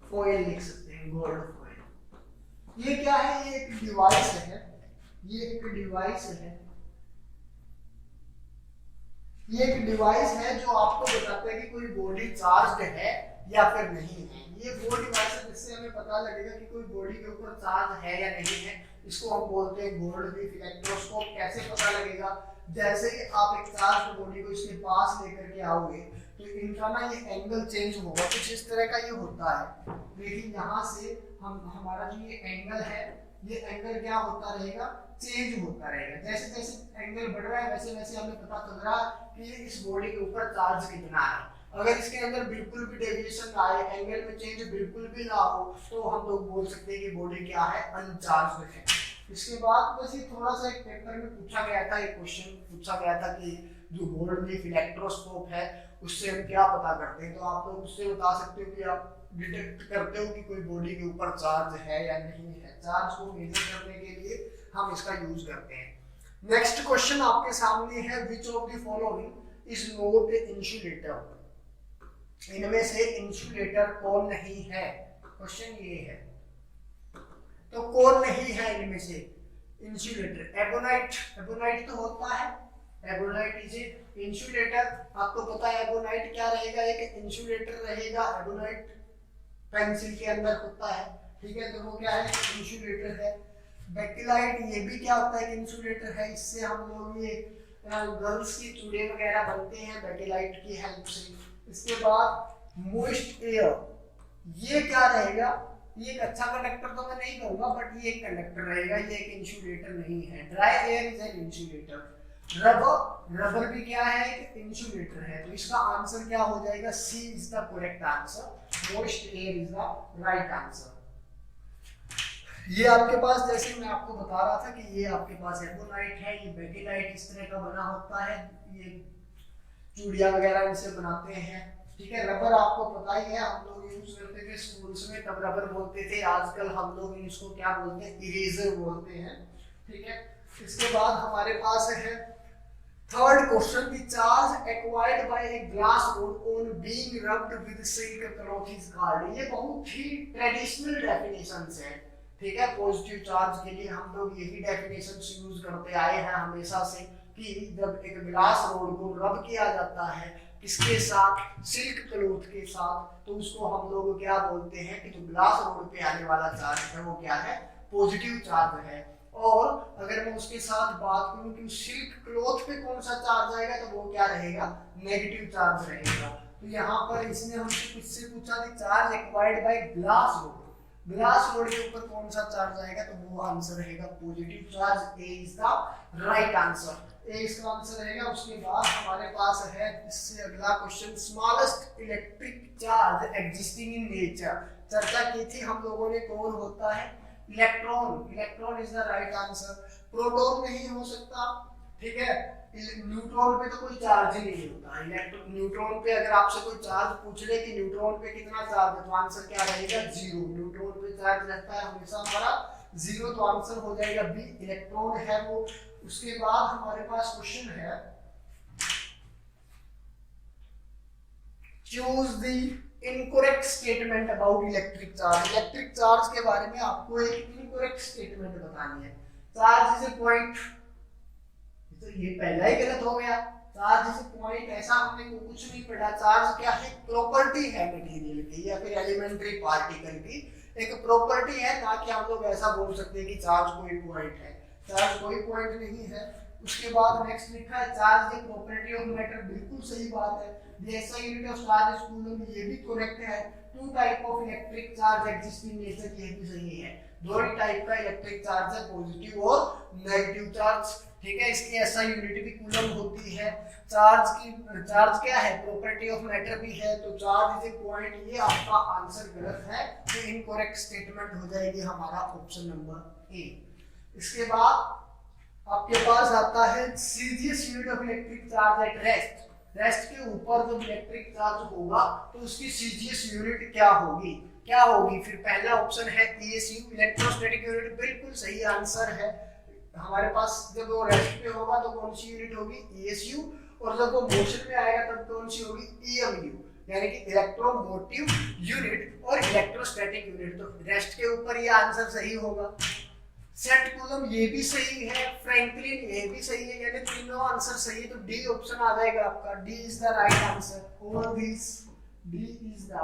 फॉइल लिख सकते हैं, गोल्ड फॉइल। ये क्या है? ये एक डिवाइस है, ये एक डिवाइस है, ये एक डिवाइस है जो आपको बताता है कि कोई बॉडी चार्ज है या फिर नहीं है। ये वो डिवाइस है जिससे हमें पता लगेगा कि कोई बॉडी के ऊपर चार्ज है या नहीं है, इसको हम बोलते हैं गोल्ड लीफ इलेक्ट्रोस्कोप। कैसे पता लगेगा? जैसे ही आप एक चार्ज बॉडी को इसके पास लेकर के आओगे तो इनका ना ये एंगल चेंज होगा, कुछ इस तरह का ये होता है। लेकिन यहाँ से हमारा जो ये एंगल है, ये एंगल क्या होता रहेगा, चेंज होता रहेगा। जैसे जैसे एंगल बढ़ रहा है वैसे वैसे हमें पता चल रहा है कि इस बॉडी के ऊपर चार्ज कितना है। अगर इसके अंदर बिल्कुल भी डेविएशन ना आए, एंगल में चेंज बिल्कुल भी ना हो, तो हम लोग बोल सकते हैं कि बॉडी क्या है, अनचार्ज्ड है। इसके बाद बस ये थोड़ा सा एक पेपर में पूछा गया था, एक क्वेश्चन पूछा गया था कि जो गोल्ड लीफ इलेक्ट्रोस्कोप है उससे हम क्या पता करते हैं, तो आप लोग उससे बता सकते हो कि आप डिटेक्ट करते हो कि कोई बॉडी के ऊपर चार्ज है या नहीं है। चार्ज को मेजर करने के लिए हम इसका यूज करते हैं। नेक्स्ट क्वेश्चन आपके सामने है, which of the following is not insulator. इनमें से इंसुलेटर कौन नहीं है? क्वेश्चन ये है, तो कौन नहीं है इनमें से इंसुलेटर? एबोनाइट। एबोनाइट तो होता है, एबोनाइट इज इंसुलेटर। आपको पता है एबोनाइट क्या रहेगा, एक इंसुलेटर रहेगा। एबोनाइट पेंसिल के अंदर होता है, ठीक है, तो वो क्या है, इंसुलेटर है। बेकेलाइट ये भी क्या होता है, इंसुलेटर है। इससे हम लोग ये गर्ल्स की चूड़े वगैरह बनते हैं बेकेलाइट की हेल्प से। इसके बाद मॉइस्ट एयर, ये क्या रहेगा, ये एक अच्छा कंडक्टर तो मैं नहीं कहूंगा, बट ये एक कंडक्टर रहेगा, ये एक इंसुलेटर नहीं है। Dry air is an insulator. Rubber, rubber भी क्या है, एक इंसुलेटर है। तो इसका आंसर क्या हो जाएगा, C is the correct answer. Moist air is the right answer. ये आपके पास, जैसे मैं आपको बता रहा था कि ये आपके पास एबोनाइट है, ये बेकेलाइट इस तरह का बना होता है, ये चूड़ियां वगैरह इनसे बनाते हैं, ठीक है। रबर आपको पता ही है, हम लोग यूज करते थे स्कूल्स में, तब रबर बोलते थे। आजकल हम लोग इसको क्या बोलते हैं, इरेजर बोलते हैं, ठीक है। इसके बाद हमारे पास है third question, the charge acquired by a glass rod on being rubbed with silk cloth is called. ये बहुत ही ट्रेडिशनल डेफिनेशंस है, ठीक है। पॉजिटिव चार्ज के लिए हम लोग यही डेफिनेशंस यूज करते आए हैं हमेशा से, कि जब एक ग्लास रोड को रब किया जाता है किसके साथ, सिल्क क्लॉथ के साथ, तो उसको हम लोग क्या बोलते हैं कि जो ग्लास रोड पे आने वाला चार्ज है वो क्या है, पॉजिटिव चार्ज है। और अगर मैं उसके साथ बात करूं कि सिल्क क्लॉथ पे कौन सा चार्ज आएगा, तो वो क्या रहेगा, नेगेटिव चार्ज रहेगा। तो यहाँ पर इसने हमसे कुछ पूछा कि charge acquired by glass rod, glass rod के ऊपर कौन सा चार्ज आएगा, तो वो आंसर रहेगा positive charge. A is the right answer, A इसका आंसर रहेगा। उसके बाद हमारे पास है इससे अगला question, smallest electric charge existing in nature. चर्चा की थी हम लोगों ने, कौन होता है? Electron. Electron is the right answer. Proton नहीं हो सकता, ठीक है। न्यूट्रॉन पे तो कोई चार्ज ही नहीं होता। न्यूट्रॉन पे अगर आपसे कोई चार्ज पूछ ले कि न्यूट्रॉन पे कितना चार्ज है, तो आंसर क्या रहेगा? 0। न्यूट्रॉन पे चार्ज रहता है हमेशा हमारा 0, तो आंसर हो जाएगा बी, इलेक्ट्रॉन है वो। उसके बाद हमारे पास क्वेश्चन है, choose the incorrect statement about electric charge. Electric charge के बारे में आपको एक इनकरेक्ट स्टेटमेंट बतानी है। चार्ज इज ए पॉइंट, तो ये पहला ही गलत हो गया। चार्ज इज ए पॉइंट, ऐसा हमने को कुछ नहीं पढ़ा। चार्ज क्या है? प्रॉपर्टी है मटेरियल की या फिर एलिमेंट्री पार्टिकल की, एक प्रॉपर्टी है, ना कि हम लोग ऐसा बोल सकते हैं कि चार्ज कोई पॉइंट है। चार्ज कोई पॉइंट नहीं है। उसके बाद नेक्स्ट लिखा है, charge is property of matter. बिल्कुल सही बात है। The SI unit of charge is coulomb, ये भी करेक्ट है। Two type of electric charge exist in nature, ये भी सही है। दो ही टाइप का इलेक्ट्रिक चार्ज है, पॉजिटिव और नेगेटिव चार्ज, ठीक है। इसकी SI यूनिट भी कूलम होती है। चार्ज क्या है? प्रॉपर्टी ऑफ मैटर भी है। तो चार्ज इज ए पॉइंट, ये आपका आंसर गलत है, तो इनकरेक्ट स्टेटमेंट हो जाएगी हमारा ऑप्शन नंबर ए। इसके बाद आपके पास आता है CGS unit of electric charge at rest. Rest के ऊपर जब इलेक्ट्रिक चार्ज होगा तो उसकी सीजीएस यूनिट क्या होगी? क्या होगी? फिर पहला ऑप्शन है ESU, इलेक्ट्रोस्टैटिक यूनिट। बिल्कुल सही आंसर है हमारे पास। जब वो रेस्ट पे होगा तो कौन सी यूनिट होगी? ESU। और जब वो मोशन में आएगा तब कौन सी होगी? EMU, यानी कि इलेक्ट्रोमोटिव यूनिट और इलेक्ट्रोस्टैटिक यूनिट। तो रेस्ट के ऊपर ये आंसर सही होगा। सेट कूलम ये भी सही है, फ्रैंकलिन ये भी सही है, यानी तीनों आंसर सही है। तो डी ऑप्शन आ जाएगा आपका। D is the right answer. All this, D is the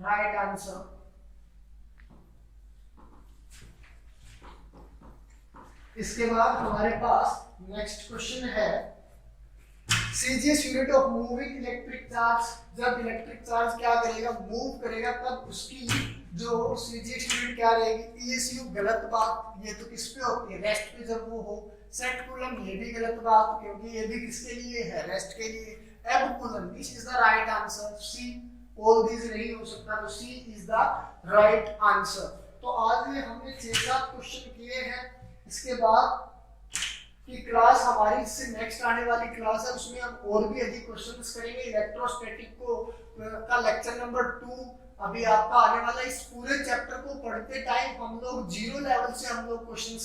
right answer. इसके बाद हमारे पास नेक्स्ट क्वेश्चन है, CGS unit of moving electric charge. जब इलेक्ट्रिक चार्ज क्या करेगा? मूव करेगा, तब उसकी जो सीजीएस यूनिट क्या रहेगी? ESU। गलत बात, ये तो किस पे होती है? रेस्ट पे जब वो हो। सेट कूलम ये भी गलत बात, क्योंकि ये भी किसके लिए है? रेस्ट के लिए। Abcoulomb, this is the right answer. C, all this नहीं हो सकता, तो C is the right answer. तो आज ये हमने 6-7 क्वेश्चन किए हैं। इसके बाद की क्लास हमारी, इससे नेक्स्ट आने वाली क्लास है, उसमें हम और भी अधिक क्वेश्चंस करेंगे। इलेक्ट्रोस्टैटिक को का लेक्चर नंबर 2 अभी आपका आने वाला। इस पूरे चैप्टर को पढ़ते टाइम हम लोग 0 लेवल से हम लोग क्वेश्चन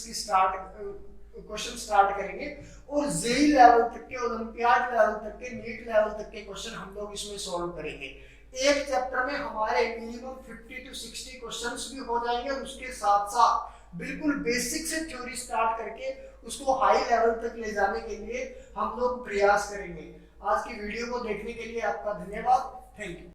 स्टार्ट करेंगे, और जेई लेवल तक के, ओलंपियाड लेवल तक के, नीट लेवल तक के क्वेश्चन हम लोग इसमें सॉल्व करेंगे। एक चैप्टर में हमारे मिनिमम 50 to 60 क्वेश्चंस भी हो जाएंगे, और उसके साथ साथ बिल्कुल बेसिक से थ्योरी स्टार्ट करके उसको हाई लेवल तक ले जाने के लिए हम लोग प्रयास करेंगे। आज की वीडियो को देखने के लिए आपका धन्यवाद। Thank you.